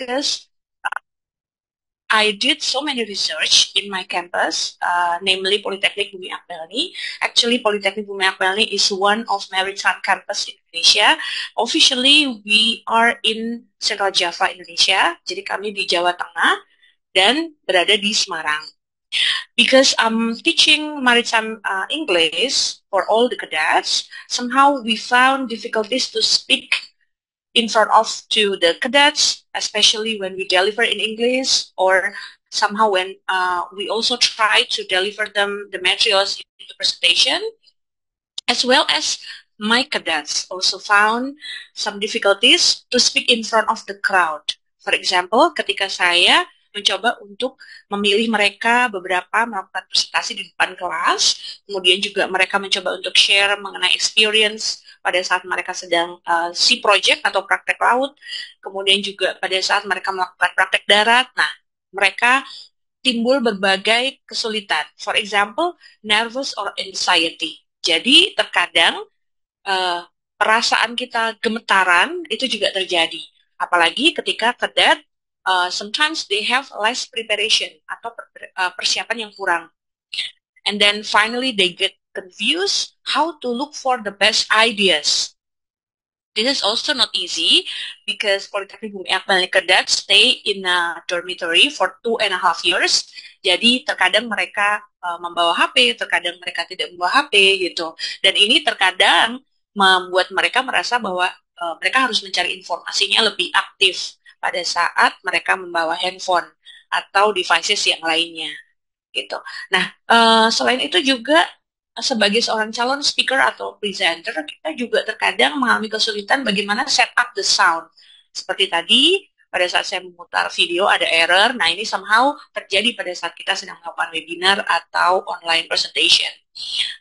because I did so many research in my campus, namely Polytechnic Bumi Akbelni. Actually, Polytechnic Bumi Akbelni is one of maritime campus in Indonesia. Officially, we are in Central Java, Indonesia. Jadi kami di Jawa Tengah dan berada di Semarang. Because I'm teaching maritime English for all the cadets, somehow we found difficulties to speak in front of to the cadets, especially when we deliver in English, or somehow when we also try to deliver them the materials in the presentation, as well as my cadets also found some difficulties to speak in front of the crowd. For example, ketika saya mencoba untuk memilih mereka beberapa melakukan presentasi di depan kelas, kemudian juga mereka mencoba untuk share mengenai experience pada saat mereka sedang sea project atau praktek laut, kemudian juga pada saat mereka melakukan praktek darat. Nah, mereka timbul berbagai kesulitan. For example, nervous or anxiety. Jadi terkadang perasaan kita gemetaran itu juga terjadi. Apalagi ketika cadet sometimes they have less preparation atau persiapan yang kurang. And then finally they get confused how to look for the best ideas. This is also not easy because Polytechnic Bumi Akbelni cadets stay in a dormitory for 2.5 years. Jadi terkadang mereka membawa HP, terkadang mereka tidak membawa HP gitu. Dan ini terkadang membuat mereka merasa bahwa mereka harus mencari informasinya lebih aktif pada saat mereka membawa handphone atau devices yang lainnya, gitu. Nah, selain itu juga sebagai seorang calon speaker atau presenter, kita juga terkadang mengalami kesulitan bagaimana set up the sound. Seperti tadi, pada saat saya memutar video ada error. Nah, ini somehow terjadi pada saat kita sedang melakukan webinar atau online presentation.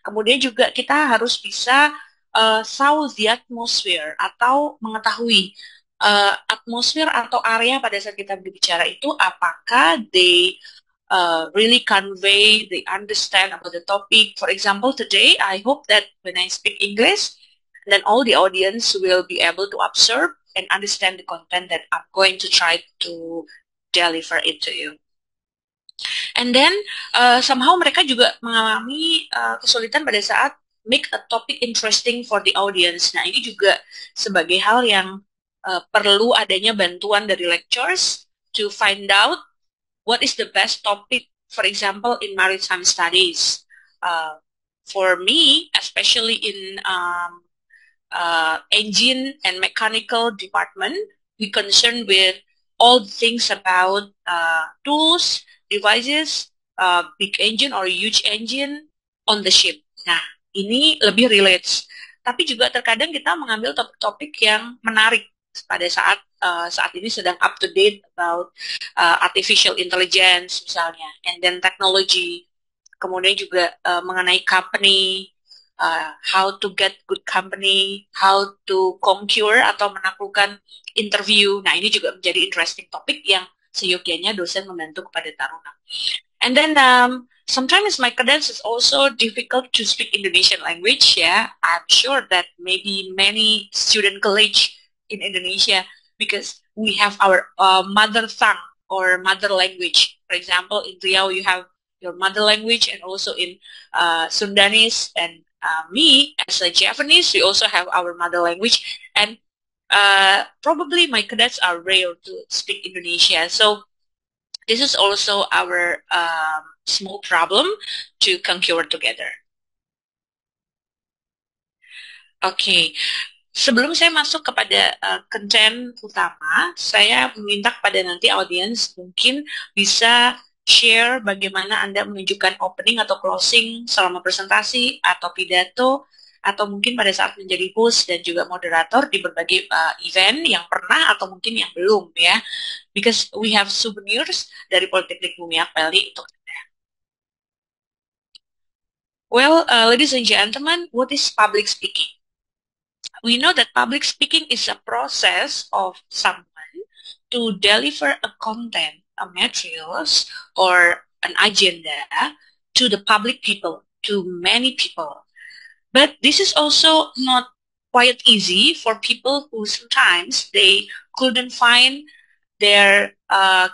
Kemudian juga kita harus bisa sound the atmosphere atau mengetahui atmosfer atau area pada saat kita berbicara itu apakah they really convey, they understand about the topic. For example, today I hope that when I speak English, then all the audience will be able to observe and understand the content that I'm going to try to deliver it to you. And then somehow mereka juga mengalami kesulitan pada saat make a topic interesting for the audience. Nah, ini juga sebagai hal yang perlu adanya bantuan dari lecturers to find out what is the best topic, for example, in maritime studies. For me, especially in engine and mechanical department, we concern with all things about tools, devices, big engine or huge engine on the ship. Nah, ini lebih relates. Tapi juga terkadang kita mengambil topik-topik yang menarik pada saat ini sedang up to date about artificial intelligence misalnya, and then technology, kemudian juga mengenai company, how to get good company, how to conquer atau menaklukkan interview. Nah, ini juga menjadi interesting topik yang seyogyanya dosen membantu kepada taruna. And then sometimes my cadets is also difficult to speak Indonesian language. Yeah, I'm sure that maybe many student college in Indonesia because we have our mother tongue or mother language. For example, in Riau you have your mother language, and also in Sundanese, and me as a Japanese, we also have our mother language, and probably my cadets are rare to speak Indonesia. So this is also our small problem to conquer together. Okay. Sebelum saya masuk kepada konten utama, saya meminta kepada nanti audiens mungkin bisa share bagaimana Anda menunjukkan opening atau closing selama presentasi atau pidato, atau mungkin pada saat menjadi host dan juga moderator di berbagai event yang pernah atau mungkin yang belum ya. Because we have souvenirs dari Politeknik Bumi Akbelni untuk Anda. Well, ladies and gentlemen, what is public speaking? We know that public speaking is a process of someone to deliver a content, a materials, or an agenda to the public people, to many people. But this is also not quite easy for people who sometimes they couldn't find they're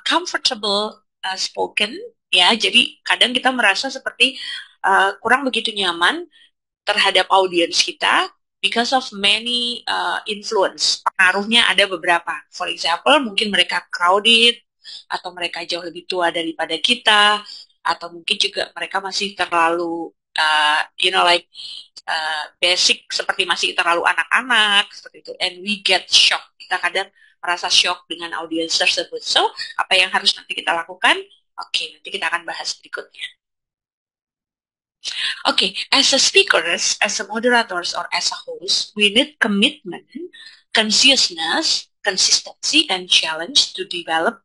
comfortable spoken, ya. Jadi kadang kita merasa seperti kurang begitu nyaman terhadap audiens kita because of many influence. Pengaruhnya ada beberapa. For example, mungkin mereka crowded, atau mereka jauh lebih tua daripada kita, atau mungkin juga mereka masih terlalu, like basic, seperti masih terlalu anak-anak, seperti itu. And we get shocked. Kita kadang merasa shock dengan audiens tersebut. So, apa yang harus nanti kita lakukan? Oke, nanti kita akan bahas berikutnya. Okay, as a speakers, as a moderators, or as a host, we need commitment, consciousness, consistency, and challenge to develop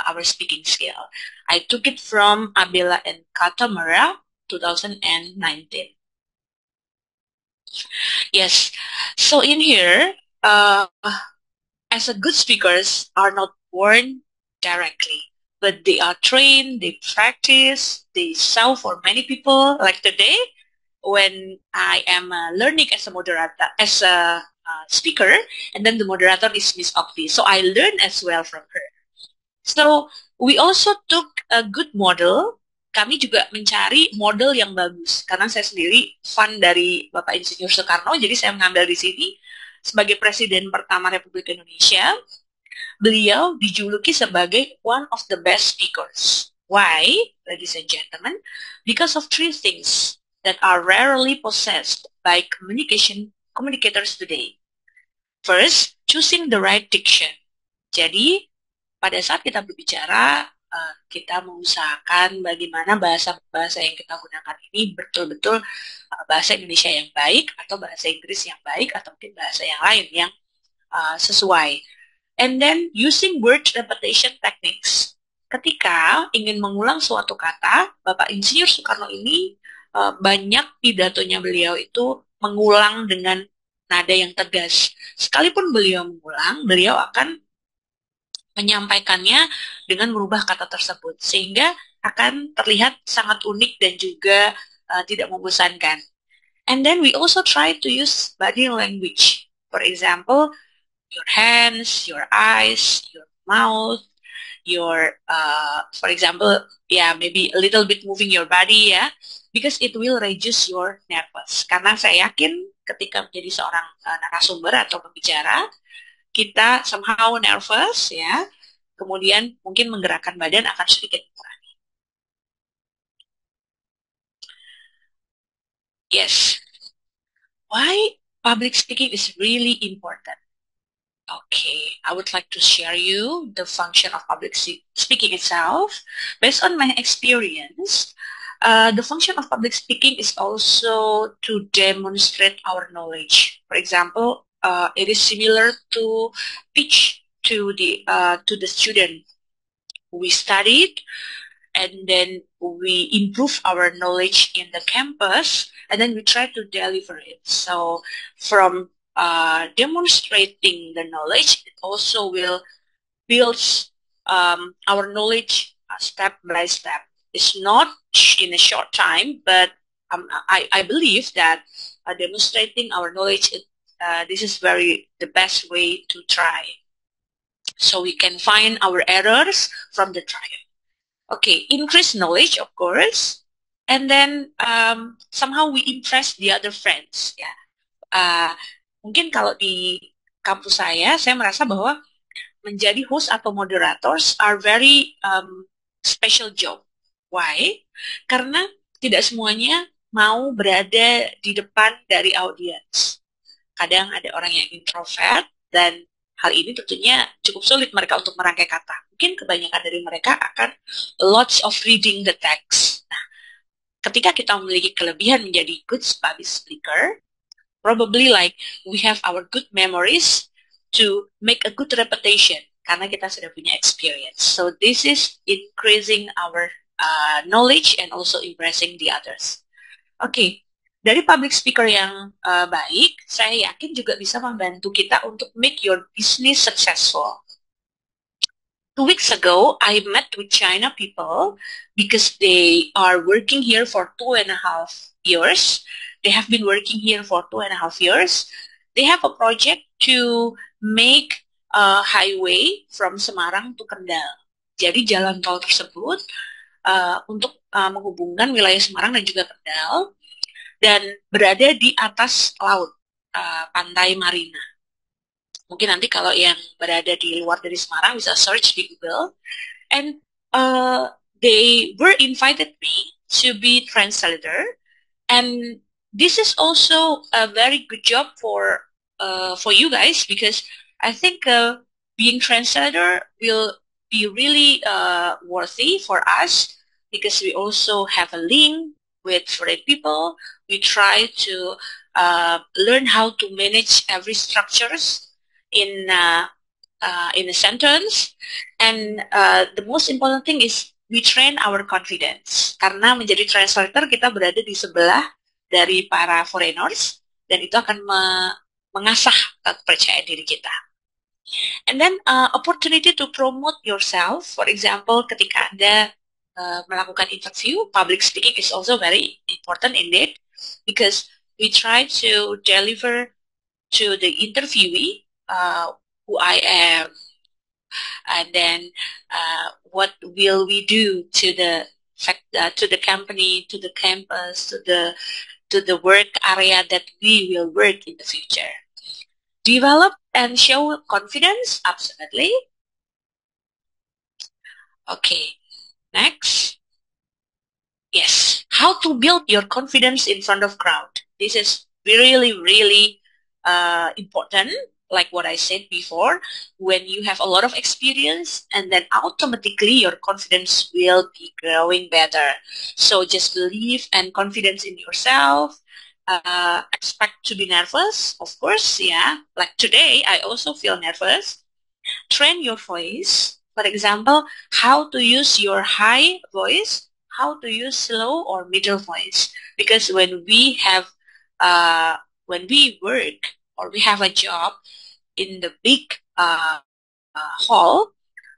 our speaking skill. I took it from Abela and Katamura, 2019. Yes, so in here, as a good speakers are not born directly, but they are trained, they practice, they serve for many people. Like today, when I am learning as a moderator, as a speaker, and then the moderator is Miss Okti. So I learn as well from her. So we also took a good model. Kami juga mencari model yang bagus. Karena saya sendiri fan dari Bapak Insinyur Soekarno, jadi saya mengambil di sini sebagai Presiden pertama Republik Indonesia. Beliau dijuluki sebagai one of the best speakers. Why, ladies and gentlemen? Because of three things that are rarely possessed by communicators today. First, choosing the right diction. Jadi, pada saat kita berbicara, kita mengusahakan bagaimana bahasa-bahasa yang kita gunakan ini betul-betul bahasa Indonesia yang baik, atau bahasa Inggris yang baik, atau mungkin bahasa yang lain yang sesuai. And then using word repetition techniques. Ketika ingin mengulang suatu kata, Bapak Insinyur Soekarno ini banyak pidatonya beliau itu mengulang dengan nada yang tegas. Sekalipun beliau mengulang, beliau akan menyampaikannya dengan merubah kata tersebut, sehingga akan terlihat sangat unik dan juga tidak membosankan. And then we also try to use body language. For example, your hands, your eyes, your mouth, your, for example, maybe a little bit moving your body, because it will reduce your nervous. Karena saya yakin ketika menjadi seorang narasumber atau pembicara, kita somehow nervous, kemudian mungkin menggerakkan badan akan sedikit mengurangi. Yes. Why public speaking is really important? Okay, I would like to share you the function of public speaking itself. Based on my experience, the function of public speaking is also to demonstrate our knowledge. For example, it is similar to teach to the student. We studied, and then we improve our knowledge in the campus, and then we try to deliver it. So from demonstrating the knowledge, it also will build our knowledge step by step. It's not in a short time, but I believe that demonstrating our knowledge, this is the best way to try. So we can find our errors from the trial. Okay, increase knowledge, of course, and then somehow we impress the other friends. Mungkin kalau di kampus saya merasa bahwa menjadi host atau moderators are very special job. Why? Karena tidak semuanya mau berada di depan dari audiens. Kadang ada orang yang introvert, dan hal ini tentunya cukup sulit mereka untuk merangkai kata. Mungkin kebanyakan dari mereka akan lots of reading the text. Nah, ketika kita memiliki kelebihan menjadi good public speaker, probably like we have our good memories to make a good repetition karena kita sudah punya experience. So this is increasing our knowledge and also impressing the others. Okay, dari public speaker yang baik, saya yakin juga bisa membantu kita untuk make your business successful. 2 weeks ago, I met with China people because they are working here for 2.5 years. They have been working here for 2.5 years. They have a project to make highway from Semarang to Kendal. Jadi jalan tol tersebut untuk menghubungkan wilayah Semarang dan juga Kendal dan berada di atas laut, pantai Marina. Mungkin nanti kalau yang berada di luar dari Semarang bisa search di Google. And they were invited me to be translator, and this is also a very good job for you guys because I think being translator will be really worthy for us because we also have a link with foreign people. We try to learn how to manage every structures in a sentence, and the most important thing is we train our confidence. Karena menjadi translator kita berada di sebelah dari para foreigners dan itu akan mengasah kepercayaan diri kita. And then opportunity to promote yourself. For example, ketika Anda melakukan interview, public speaking is also very important indeed because we try to deliver to the interviewee who I am, and then what will we do to the company, to the campus, to the work area that we will work in the future. Develop and show confidence, absolutely. Okay, next. Yes, how to build your confidence in front of crowd. This is really, really important. Like what I said before, when you have a lot of experience and then automatically your confidence will be growing better. So just believe and confidence in yourself. Expect to be nervous, of course, yeah. Like today, I also feel nervous. Train your voice. For example, how to use your high voice, how to use slow or middle voice. Because when we work or we have a job in the big hall,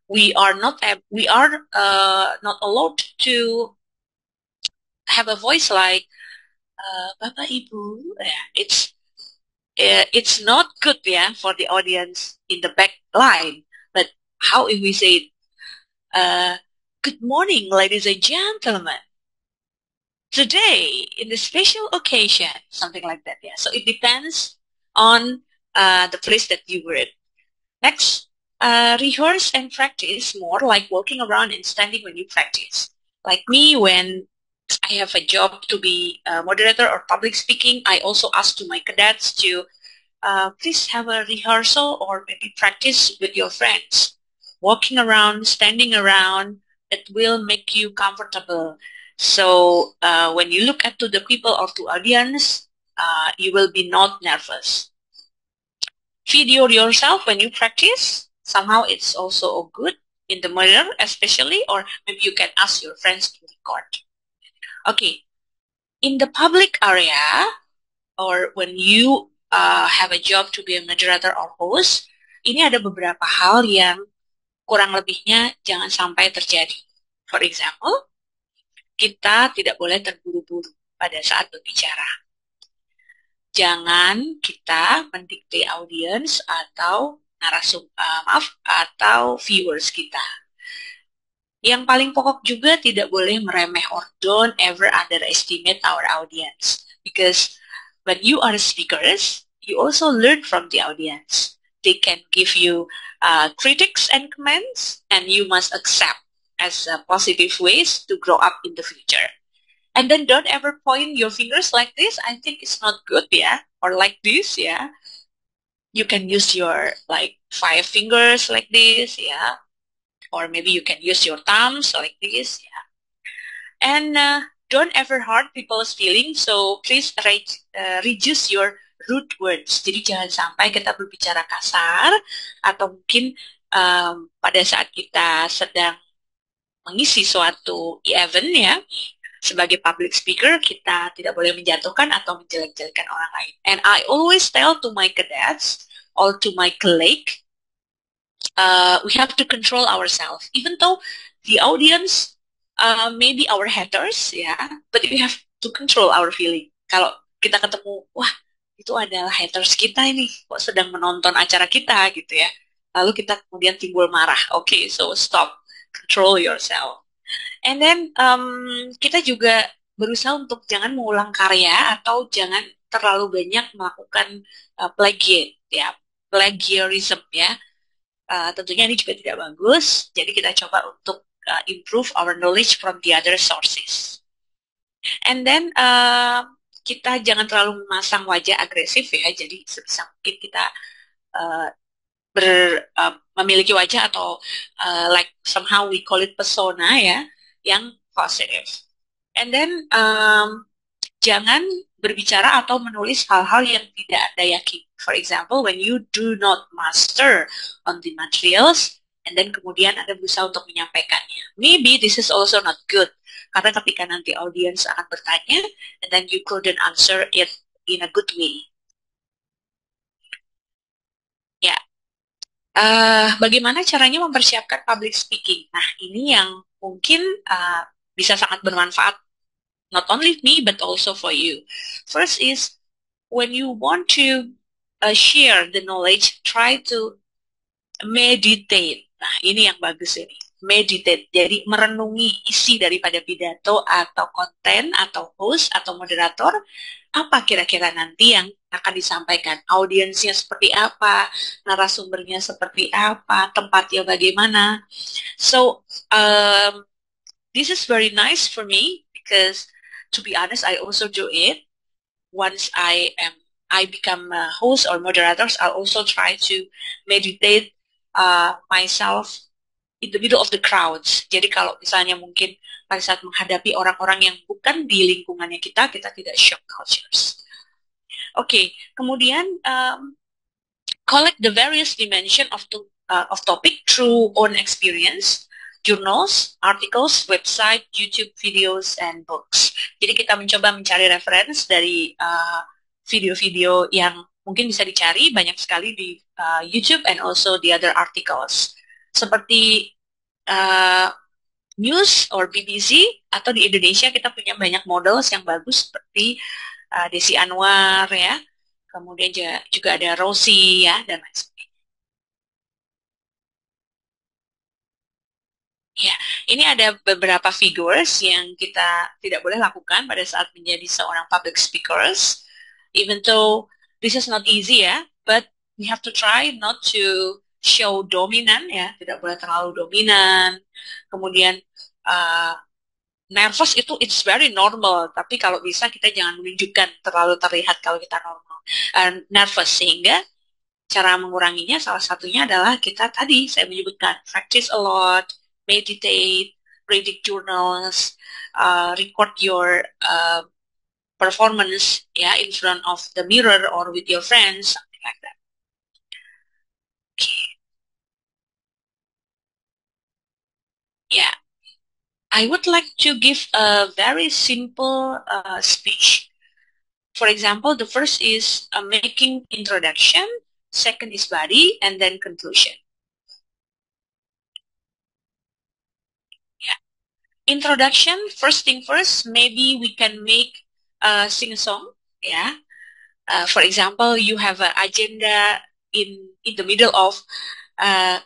we are not allowed to have a voice like Bapak Ibu. It's not good, yeah, for the audience in the back line. But how if we say, good morning, ladies and gentlemen. Today, in the special occasion, something like that, yeah. So it depends on the place that you work. Next, rehearse and practice more, like walking around and standing when you practice. Like me, when I have a job to be a moderator or public speaking, I also ask to my cadets to please have a rehearsal or maybe practice with your friends. Walking around, standing around, it will make you comfortable. So when you look at to the people or to audience, you will be not nervous. Video yourself when you practice. Somehow it's also good in the mirror especially, or maybe you can ask your friends to record. Okay, in the public area or when you have a job to be a moderator or host, ini ada beberapa hal yang kurang lebihnya jangan sampai terjadi. For example, kita tidak boleh terburu-buru pada saat berbicara. Jangan kita mendikte audience atau atau viewers kita. Yang paling pokok juga tidak boleh meremeh or don't ever underestimate our audience. Because when you are speakers, you also learn from the audience. They can give you critics and comments, and you must accept as positive ways to grow up in the future. And then don't ever point your fingers like this. I think it's not good, yeah. Or like this, yeah. You can use your 5 fingers like this, yeah. Or maybe you can use your thumbs like this, yeah. And don't ever hurt people's feelings. So please reduce your rude words. Jadi jangan sampai kita berbicara kasar atau mungkin pada saat kita sedang mengisi suatu event, ya. Sebagai public speaker, kita tidak boleh menjatuhkan atau menjelek-jelekan orang lain. And I always tell to my cadets or to my colleague, we have to control ourselves. Even though the audience may be our haters, ya, but we have to control our feeling. Kalau kita ketemu, wah, itu adalah haters kita ini, kok sedang menonton acara kita, gitu ya. lalu kita kemudian timbul marah. Okay, so stop, control yourself. And then kita juga berusaha untuk jangan mengulang karya atau jangan terlalu banyak melakukan plagiat, ya, plagiarism, ya. Tentunya ini juga tidak bagus. Jadi kita coba untuk improve our knowledge from the other sources. And then kita jangan terlalu memasang wajah agresif, ya. Jadi sebisa mungkin kita uh, memiliki wajah atau like somehow we call it persona, ya, yang positive. And then jangan berbicara atau menulis hal-hal yang tidak Anda yakini. For example, when you do not master on the materials, and then kemudian Anda berusaha untuk menyampaikannya. Maybe this is also not good. Karena ketika nanti audience akan bertanya, and then you couldn't answer it in a good way. Ya. Bagaimana caranya mempersiapkan public speaking? Nah, ini yang mungkin bisa sangat bermanfaat not only me but also for you. First is when you want to share the knowledge, try to meditate. Nah, ini yang bagus ini. Meditate, jadi merenungi isi daripada pidato atau konten atau host atau moderator, apa kira-kira nanti yang akan disampaikan, audiensnya seperti apa, narasumbernya seperti apa, tempatnya bagaimana. So, this is very nice for me because to be honest, I also do it. Once I become a host or moderators, I'll also try to meditate myself in the middle of the crowds. Jadi kalau misalnya mungkin pada saat menghadapi orang-orang yang bukan di lingkungannya kita tidak shock cultures. Oke, kemudian collect the various dimension of topic through own experience, journals, articles, website, YouTube videos, and books. Jadi kita mencoba mencari reference dari video-video yang mungkin bisa dicari banyak sekali di YouTube and also the other articles. Seperti news or BBC, atau di Indonesia kita punya banyak models yang bagus seperti Desi Anwar, ya. Kemudian juga ada Rosie, ya, dan lain sebagainya. Ya, ini ada beberapa figures yang kita tidak boleh lakukan pada saat menjadi seorang public speakers. Even though this is not easy, ya, but we have to try not to show dominan, ya, tidak boleh terlalu dominan. Kemudian nervous itu it's very normal, tapi kalau bisa kita jangan menunjukkan terlalu terlihat kalau kita normal nervous, sehingga cara menguranginya salah satunya adalah kita tadi saya menyebutkan practice a lot, meditate, reading journals, record your performance, ya, in front of the mirror or with your friends, something like that. Okay. Yeah, I would like to give a very simple speech. For example, the first is making introduction, second is body, and then conclusion. Yeah. Introduction, first thing first, maybe we can make sing a song, yeah. For example, you have an agenda in the middle of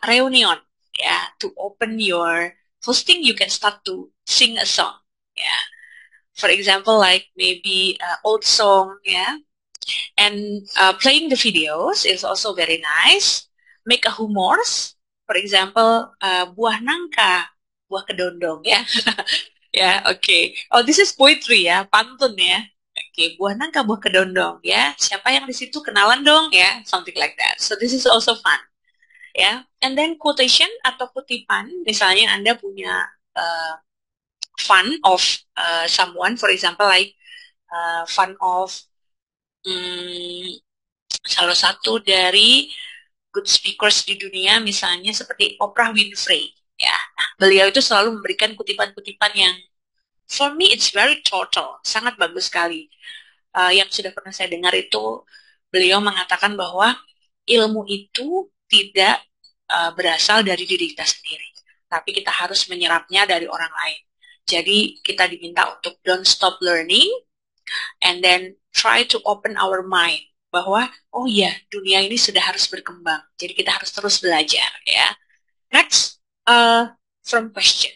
reunion, yeah. To open your hosting, you can start to sing a song, yeah. For example, like maybe old song, yeah. And playing the videos is also very nice. Make a humors, for example, buah nangka, buah kedondong, ya. Ya, oke. Oh, this is poetry, ya, pantun, ya. Oke, buah nangka, buah kedondong, ya. Siapa yang di situ kenalan dong, ya, something like that. So this is also fun, ya. And then quotation atau kutipan, misalnya Anda punya fun of someone, for example, like fun of salah satu dari good speakers di dunia, misalnya seperti Oprah Winfrey, ya. Nah, beliau itu selalu memberikan kutipan-kutipan yang for me it's very total, sangat bagus sekali. Yang sudah pernah saya dengar itu beliau mengatakan bahwa ilmu itu tidak berasal dari diri kita sendiri, tapi kita harus menyerapnya dari orang lain. Jadi kita diminta untuk don't stop learning and then try to open our mind. bahwa oh ya dunia ini sudah harus berkembang. Jadi kita harus terus belajar ya. Next, from question.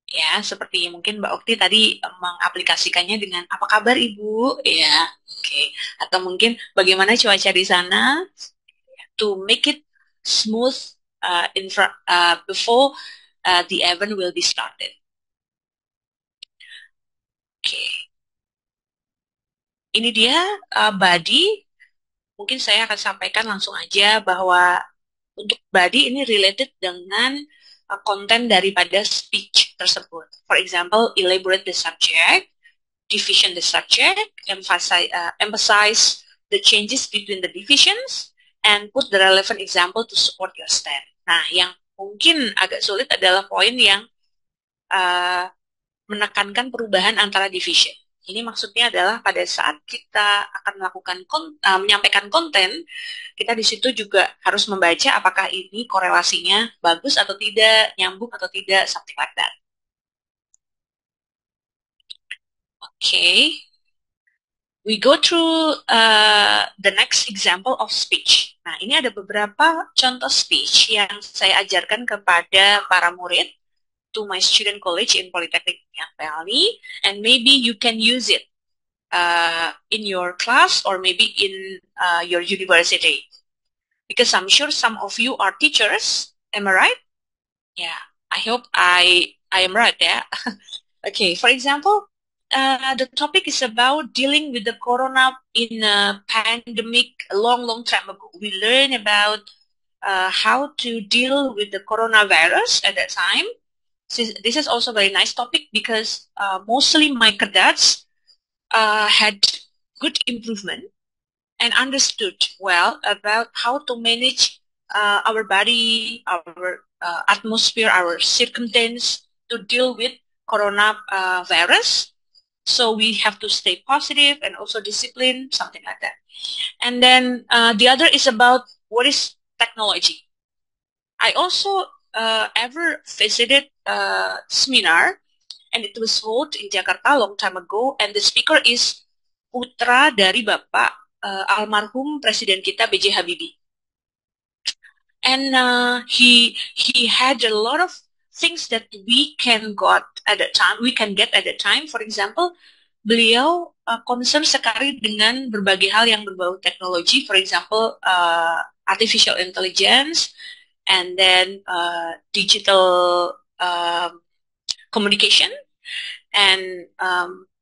Ya, seperti mungkin Mbak Okti tadi mengaplikasikannya dengan apa kabar Ibu? Ya, oke. Atau mungkin bagaimana cuaca di sana to make it smooth before the event will be started. Oke, ini dia body. Mungkin saya akan sampaikan langsung aja bahwa untuk body ini related dengan konten daripada speech tersebut. For example, elaborate the subject, division the subject, emphasize the changes between the divisions, and put the relevant example to support your stand. Nah, yang mungkin agak sulit adalah poin yang menekankan perubahan antara division. Ini maksudnya adalah pada saat kita akan melakukan menyampaikan konten, kita di situ juga harus membaca apakah ini korelasinya bagus atau tidak, nyambung atau tidak, something like that. Okay. We go through the next example of speech. Nah, ini ada beberapa contoh speech yang saya ajarkan kepada para murid to my student college in Polytechnic PLNI, and maybe you can use it in your class or maybe in your university. Because I'm sure some of you are teachers. Am I right? Yeah, I hope I am right, yeah. Okay, for example, the topic is about dealing with the corona in a pandemic a long time ago. We learned about how to deal with the coronavirus at that time. This is also a very nice topic because mostly my cadets had good improvement and understood well about how to manage our body, our atmosphere, our circumstance to deal with coronavirus. So we have to stay positive and also disciplined, something like that. And then the other is about what is technology. I also ever visited a seminar, and it was held in Jakarta a long time ago, and the speaker is putra dari Bapak almarhum Presiden kita B.J. Habibie. And he had a lot of things that we can get at that time. For example, beliau concern sekali dengan berbagai hal yang berbau teknologi. For example, artificial intelligence, and then digital communication. And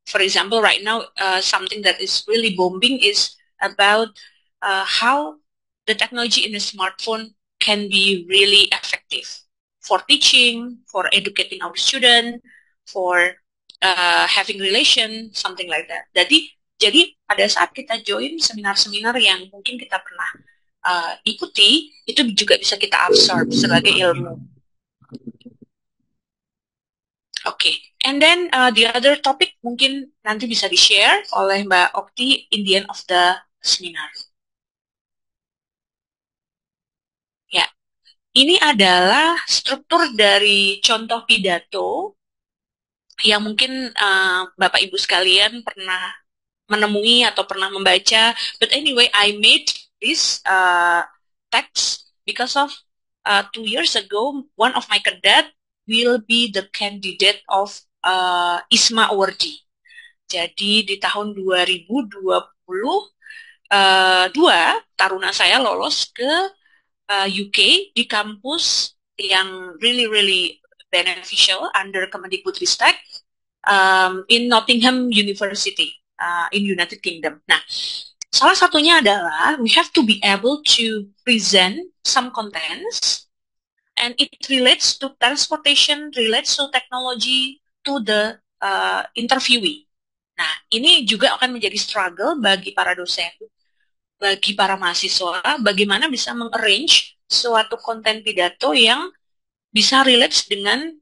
for example, right now, something that is really booming is about how the technology in a smartphone can be really effective for teaching, for educating our student, for having relation, something like that. Jadi pada saat kita join seminar-seminar yang mungkin kita pernah ikuti, itu juga bisa kita absorb sebagai ilmu. Okay, and then the other topic mungkin nanti bisa di-share oleh Mbak Okti in the end of the seminar. Ya, ini adalah struktur dari contoh pidato yang mungkin Bapak Ibu sekalian pernah menemui atau pernah membaca. But anyway, I made this text because of 2 years ago, one of my cadet will be the candidate of ISMA Awardi. Jadi di tahun 2022, taruna saya lolos ke UK di kampus yang really beneficial under Kemendikbudristek in Nottingham University in United Kingdom. Nah, salah satunya adalah we have to be able to present some contents, and it relates to transportation, relates to technology, to the interviewee. Nah, ini juga akan menjadi struggle bagi para dosen, bagi para mahasiswa, bagaimana bisa mengarrange suatu konten pidato yang bisa relate dengan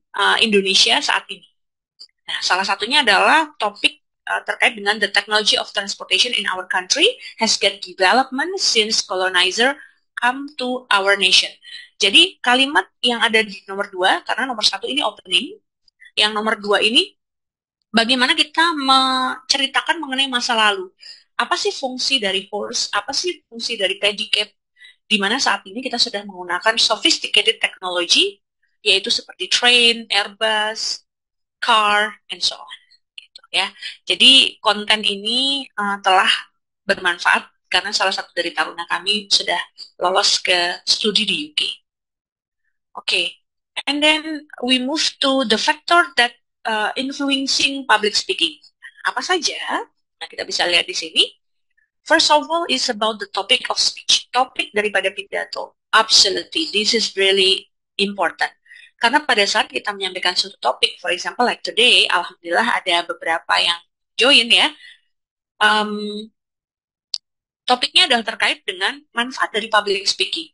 Indonesia saat ini. Nah, salah satunya adalah topik terkait dengan the technology of transportation in our country has get development since colonizer come to our nation. Jadi kalimat yang ada di nomor 2, karena nomor 1 ini opening, yang nomor 2 ini bagaimana kita menceritakan mengenai masa lalu. Apa sih fungsi dari horse? Apa sih fungsi dari pedicab? Di mana saat ini kita sudah menggunakan sophisticated technology, yaitu seperti train, Airbus, car, and so on. Gitu, ya. Jadi konten ini telah bermanfaat karena salah satu dari taruna kami sudah lolos ke studi di UK. Okay, and then we move to the factor that influencing public speaking. Apa saja? Nah, kita bisa lihat di sini. First of all is about the topic of speech. Topik daripada pidato. Absolutely, this is really important. Karena pada saat kita menyampaikan suatu topik, for example like today, alhamdulillah ada beberapa yang join ya. Topiknya adalah terkait dengan manfaat dari public speaking.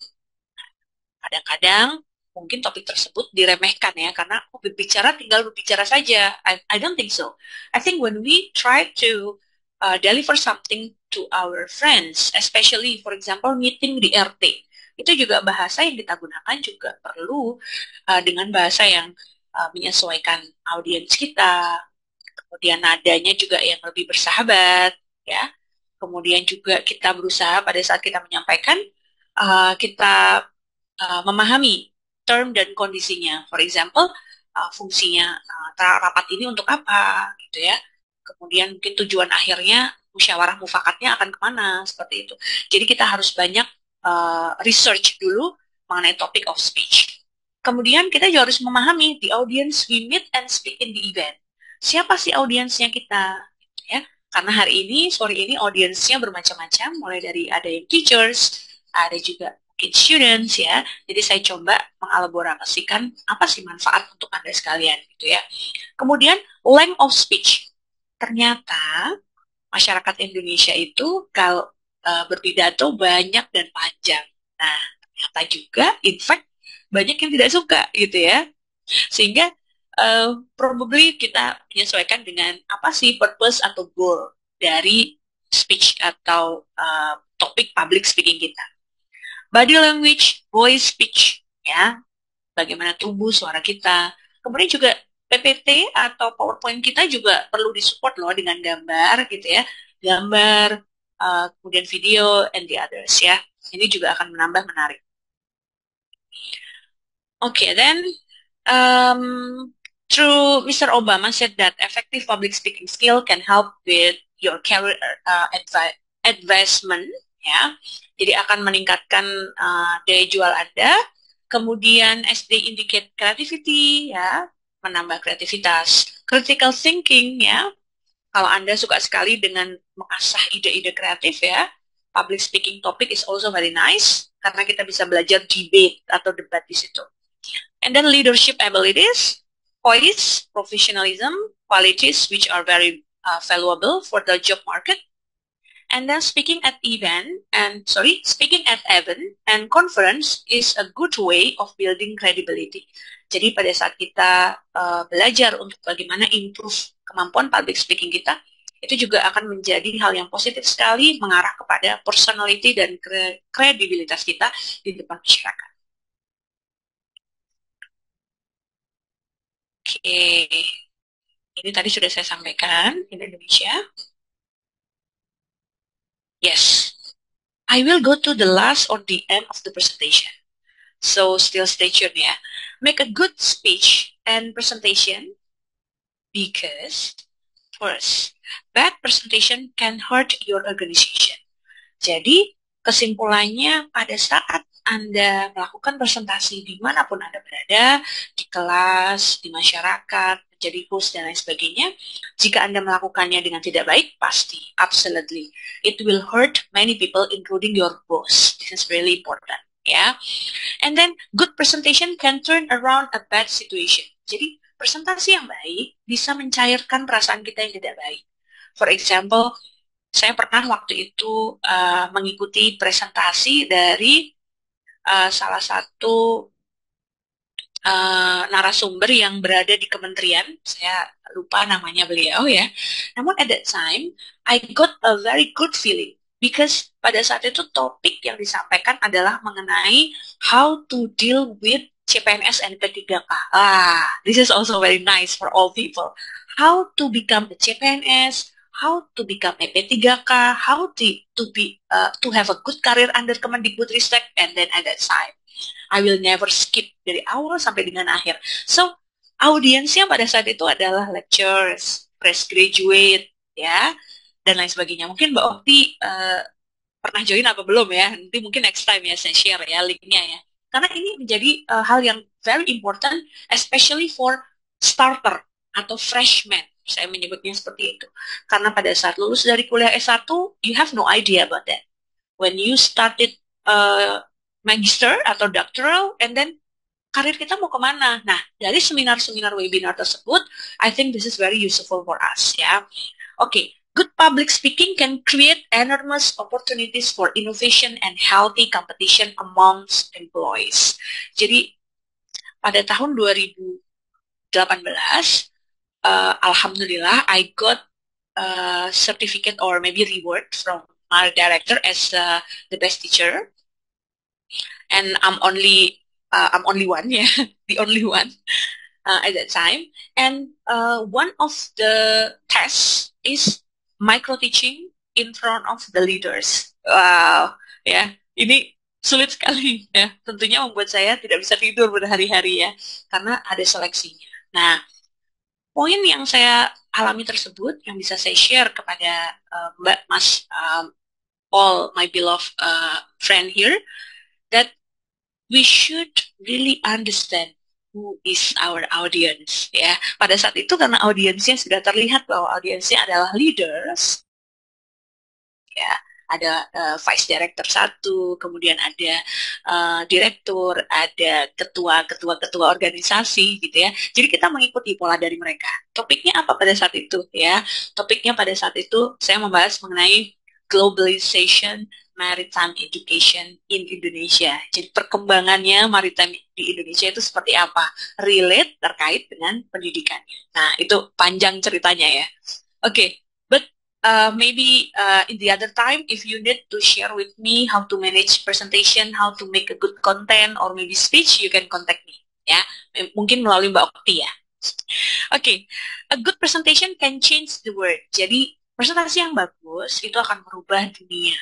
Kadang-kadang mungkin topik tersebut diremehkan ya, karena berbicara tinggal berbicara saja. I don't think so. I think when we try to deliver something to our friends, especially for example meeting di RT, itu juga bahasa yang kita gunakan juga perlu dengan bahasa yang menyesuaikan audiens kita, kemudian nadanya juga yang lebih bersahabat, ya. Kemudian juga kita berusaha pada saat kita menyampaikan, kita memahami term dan kondisinya. For example, fungsinya rapat ini untuk apa, gitu ya. Kemudian mungkin tujuan akhirnya musyawarah mufakatnya akan kemana, seperti itu. Jadi kita harus banyak research dulu mengenai topic of speech. Kemudian kita juga harus memahami the audience we meet and speak in the event. Siapa sih audiensnya kita, gitu ya? Karena hari ini, sore ini audiensnya bermacam-macam, mulai dari ada yang teachers, ada juga mungkin students ya. Jadi saya coba mengelaborasikan apa sih manfaat untuk Anda sekalian gitu ya. Kemudian length of speech. Ternyata masyarakat Indonesia itu kalau berpidato banyak dan panjang. Nah, ternyata juga in fact banyak yang tidak suka gitu ya. Sehingga probably kita menyesuaikan dengan apa sih purpose atau goal dari speech atau topik public speaking kita. Body language, voice speech, ya, bagaimana tubuh suara kita. Kemudian juga PPT atau PowerPoint kita juga perlu disupport loh dengan gambar gitu ya, gambar, kemudian video and the others ya. Ini juga akan menambah menarik. Okay, then through Mr. Obama said that effective public speaking skill can help with your career advancement, ya. Jadi akan meningkatkan daya jual Anda. Kemudian SD indicate creativity, ya, menambah kreativitas. Critical thinking, ya. Kalau Anda suka sekali dengan mengasah ide-ide kreatif, ya, public speaking topic is also very nice karena kita bisa belajar debate atau debat di situ. And then leadership abilities, poise, professionalism, qualities which are very valuable for the job market. And then speaking at event and conference is a good way of building credibility. Jadi pada saat kita belajar untuk bagaimana improve kemampuan public speaking kita, itu juga akan menjadi hal yang positif sekali mengarah kepada personality dan kredibilitas kita di depan masyarakat. Oke, ini tadi sudah saya sampaikan in Indonesia. Yes, I will go to the last or the end of the presentation. So still stay tuned ya. Make a good speech and presentation because first, bad presentation can hurt your organization. Jadi kesimpulannya pada saat Anda melakukan presentasi dimanapun Anda berada, di kelas, di masyarakat, jadi host dan lain sebagainya, jika Anda melakukannya dengan tidak baik, pasti, absolutely, it will hurt many people including your boss. This is really important, ya. And then good presentation can turn around a bad situation. Jadi presentasi yang baik bisa mencairkan perasaan kita yang tidak baik. For example, saya pernah waktu itu mengikuti presentasi dari salah satu narasumber yang berada di kementerian, saya lupa namanya beliau ya. Namun at that time, I got a very good feeling because pada saat itu topik yang disampaikan adalah mengenai how to deal with CPNS and P3K. This is also very nice for all people. How to become a CPNS, how to become a P3K, how to have a good career under Kemendikbudristek, and then at that time I will never skip dari awal sampai dengan akhir. So, audiensnya pada saat itu adalah lecturers, fresh graduate, ya, dan lain sebagainya. Mungkin Mbak Okti pernah join apa belum ya? Nanti mungkin next time ya saya share ya linknya ya. Karena ini menjadi hal yang very important, especially for starter atau freshman. Saya menyebutnya seperti itu. Karena pada saat lulus dari kuliah S1, you have no idea about that. When you started magister atau doctoral, and then karir kita mau kemana? Nah, dari seminar-seminar webinar tersebut, I think this is very useful for us ya. Okay, good public speaking can create enormous opportunities for innovation and healthy competition amongst employees. Jadi pada tahun 2018, alhamdulillah, I got a certificate or maybe reward from my director as the best teacher, and I'm only one, yeah, the only one at that time. And one of the tests is micro teaching in front of the leaders. Wow, ya, ini sulit sekali ya. Tentunya membuat saya tidak bisa tidur pada hari-hari ya, karena ada seleksinya. Nah, poin yang saya alami tersebut yang bisa saya share kepada Mbak, Mas, all my beloved friend here, that we should really understand who is our audience ya. Pada saat itu karena audiensnya sudah terlihat bahwa audiensnya adalah leaders ya, ada vice director satu, kemudian ada direktur, ada ketua organisasi gitu ya. Jadi kita mengikuti pola dari mereka. Topiknya apa pada saat itu ya? Topiknya pada saat itu saya membahas mengenai globalization maritime education in Indonesia. Jadi perkembangannya maritime di Indonesia itu seperti apa? Relate terkait dengan pendidikan. Nah, itu panjang ceritanya ya. Oke, okay. But maybe in the other time, if you need to share with me how to manage presentation, how to make a good content, or maybe speech, you can contact me. Ya, mungkin melalui Mbak Okti ya. Oke, okay. A good presentation can change the world. Jadi presentasi yang bagus itu akan merubah dunia.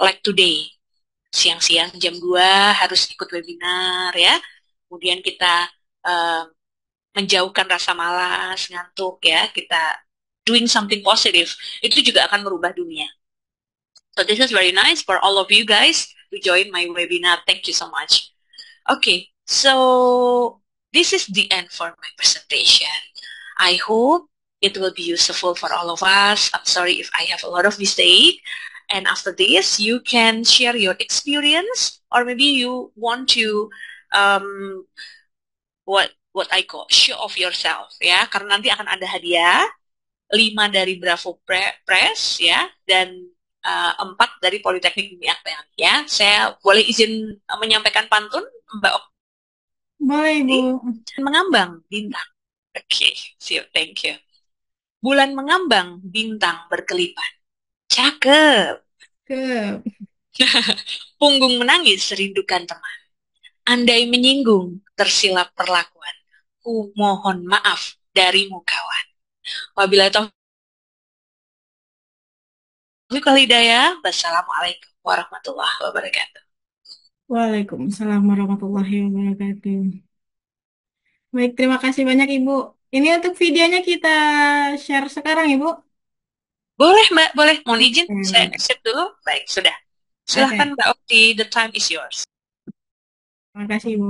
Like today, siang-siang jam 2 harus ikut webinar ya. Kemudian kita menjauhkan rasa malas, ngantuk ya. Kita doing something positive. Itu juga akan merubah dunia. So this is very nice for all of you guys to join my webinar. Thank you so much. Okay, so this is the end for my presentation. I hope it will be useful for all of us. I'm sorry if I have a lot of mistake. And after this, you can share your experience, or maybe you want to what I call show off yourself ya, karena nanti akan ada hadiah 5 dari Bravo Press ya, dan 4 dari Politeknik Bumi Akbar ya. Saya boleh izin menyampaikan pantun Mbak Ok? Boleh, Bu. Mengambang bintang. Oke, siap, thank you. Bulan mengambang, bintang berkelipan. Cakep. Ke Punggung menangis, rindukan teman. Andai menyinggung, tersilap perlakuan. Ku mohon maaf darimu kawan. Wabillahi taufiq wal hidayah. Wassalamualaikum warahmatullahi wabarakatuh. Waalaikumsalam warahmatullahi wabarakatuh. Baik, terima kasih banyak, Ibu. Ini untuk videonya kita share sekarang, Ibu. Boleh Mbak, boleh. Mohon izin, Oke, saya baik. exit dulu. Baik, sudah. Silahkan Oke, Mbak Okti, the time is yours. terima kasih, Ibu.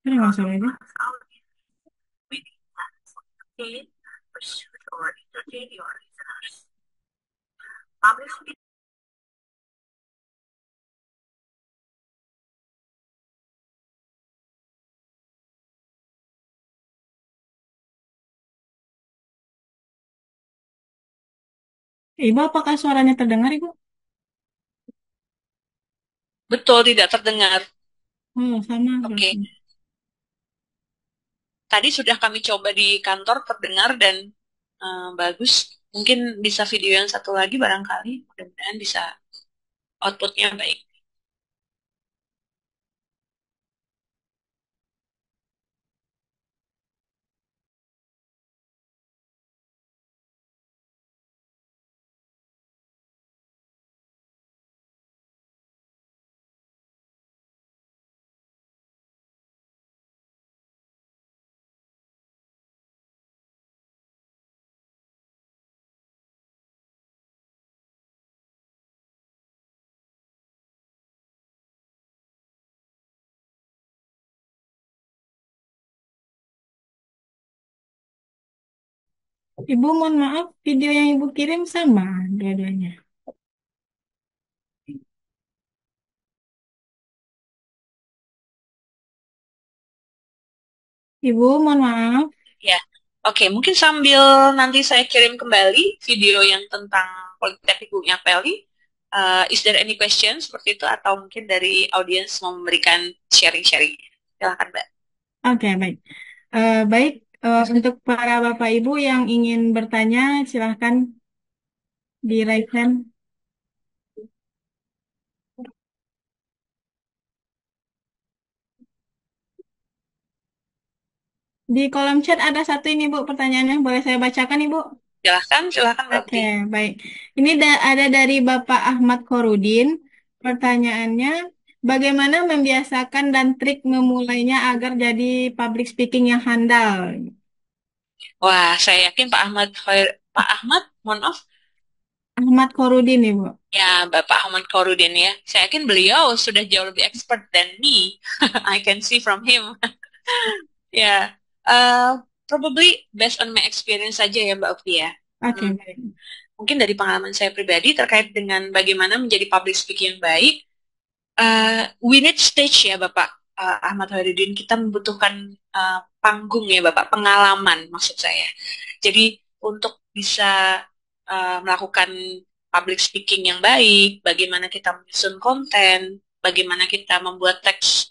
Ini masalahnya. Ibu, apakah suaranya terdengar, Ibu? Betul, tidak terdengar. Oh, sama Oke, berarti. tadi sudah kami coba di kantor terdengar dan bagus. Mungkin bisa video yang satu lagi barangkali, mudah-mudahan bisa outputnya baik. Ibu, mohon maaf, video yang Ibu kirim sama dua-duanya. Ibu, mohon maaf. Ya, oke. Mungkin sambil nanti saya kirim kembali video yang tentang Politeknik Bumi Akpeli. Is there any question seperti itu atau mungkin dari audiens mau memberikan sharing-sharing? Silakan, Mbak. Oke, baik. Baik, untuk para Bapak Ibu yang ingin bertanya, silahkan di raise hand. Di kolom chat ada satu ini, Bu, pertanyaannya. Boleh saya bacakan, Ibu? Silakan, silakan, Mbak Oke, Putih. baik. Ini ada dari Bapak Ahmad Korudin. Pertanyaannya, bagaimana membiasakan dan trik memulainya agar jadi public speaking yang handal? Wah, saya yakin Pak Ahmad, mohon maaf, Ahmad Korudin, Ibu. ya Bapak Ahmad Khorudin ya. Saya yakin beliau sudah jauh lebih expert than me. I can see from him. Ya, probably based on my experience saja ya Mbak Upi ya. Oke, Hmm, baik. mungkin dari pengalaman saya pribadi terkait dengan bagaimana menjadi public speaking yang baik, we need stage ya Bapak Ahmad Khairuddin. Kita membutuhkan panggung ya Bapak, pengalaman maksud saya. Jadi untuk bisa melakukan public speaking yang baik, bagaimana kita menyusun konten, bagaimana kita membuat teks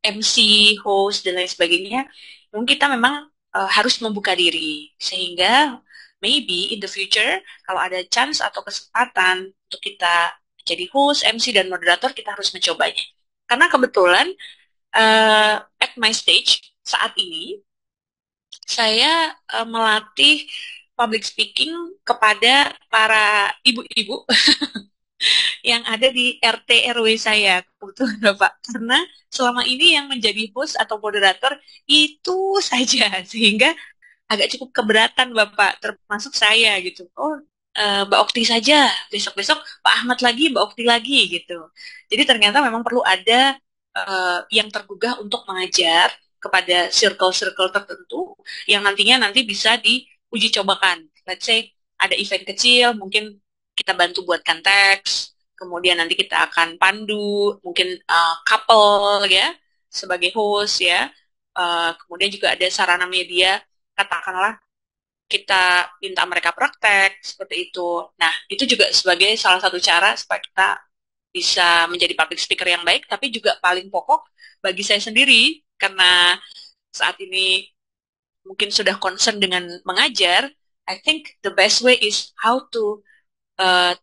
MC, host, dan lain sebagainya, mungkin kita memang harus membuka diri. Sehingga maybe in the future, kalau ada chance atau kesempatan untuk kita jadi host, MC, dan moderator, kita harus mencobanya. Karena kebetulan at my stage saat ini, saya melatih public speaking kepada para ibu-ibu yang ada di RT RW saya, kebetulan Bapak. Karena selama ini yang menjadi host atau moderator itu saja, sehingga agak cukup keberatan Bapak, termasuk saya gitu. Oh, Mbak Okti saja, besok-besok Pak Ahmad lagi, Mbak Okti lagi gitu. Jadi ternyata memang perlu ada yang tergugah untuk mengajar kepada circle-circle tertentu yang nanti bisa diuji cobakan. Let's say ada event kecil, mungkin kita bantu buatkan teks, kemudian nanti kita akan pandu, mungkin couple ya sebagai host ya. Kemudian juga ada sarana media, katakanlah kita minta mereka praktek seperti itu. Nah, itu juga sebagai salah satu cara supaya kita bisa menjadi public speaker yang baik, tapi juga paling pokok bagi saya sendiri karena saat ini mungkin sudah concern dengan mengajar. I think the best way is uh,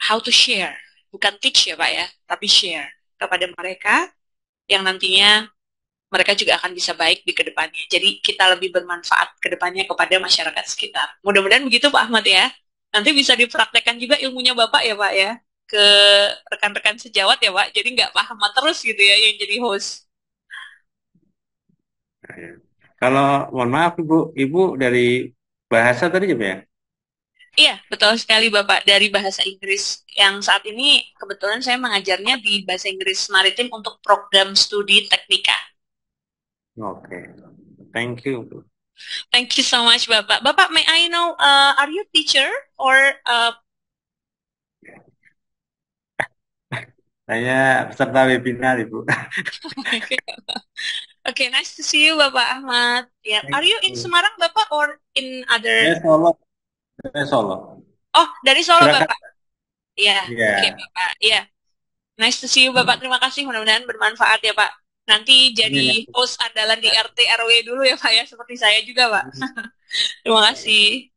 how to share, bukan teach ya Pak ya, tapi share kepada mereka yang nantinya mereka juga akan bisa baik di kedepannya. Jadi kita lebih bermanfaat kedepannya kepada masyarakat sekitar. Mudah-mudahan begitu Pak Ahmad ya. Nanti bisa dipraktekkan juga ilmunya Bapak ya Pak ya ke rekan-rekan sejawat ya Pak. Jadi nggak Pak Ahmad terus gitu ya yang jadi host. Nah, ya. Kalau mohon maaf Ibu, Ibu dari bahasa tadi ya, Pak ya? Iya, betul sekali Bapak. Dari bahasa Inggris. Yang saat ini kebetulan saya mengajarnya di bahasa Inggris Maritim untuk program studi teknika. Oke, thank you, Bu. Thank you so much Bapak. Bapak, may I know, are you teacher or Saya peserta webinar, Ibu. Okay, nice to see you, Bapak Ahmad. Yeah. Are Thank you in you. Semarang, Bapak, or in other? Saya Solo, saya Solo. Oh, dari Solo, Surakarta. Bapak. Ya, oke, Ya, Bapak. Ya. Nice to see you, Bapak. Terima kasih. Mudah-mudahan bermanfaat ya, Pak. Nanti Amin. jadi host andalan di RT RW dulu ya, Pak ya, seperti saya juga, Pak. Terima kasih.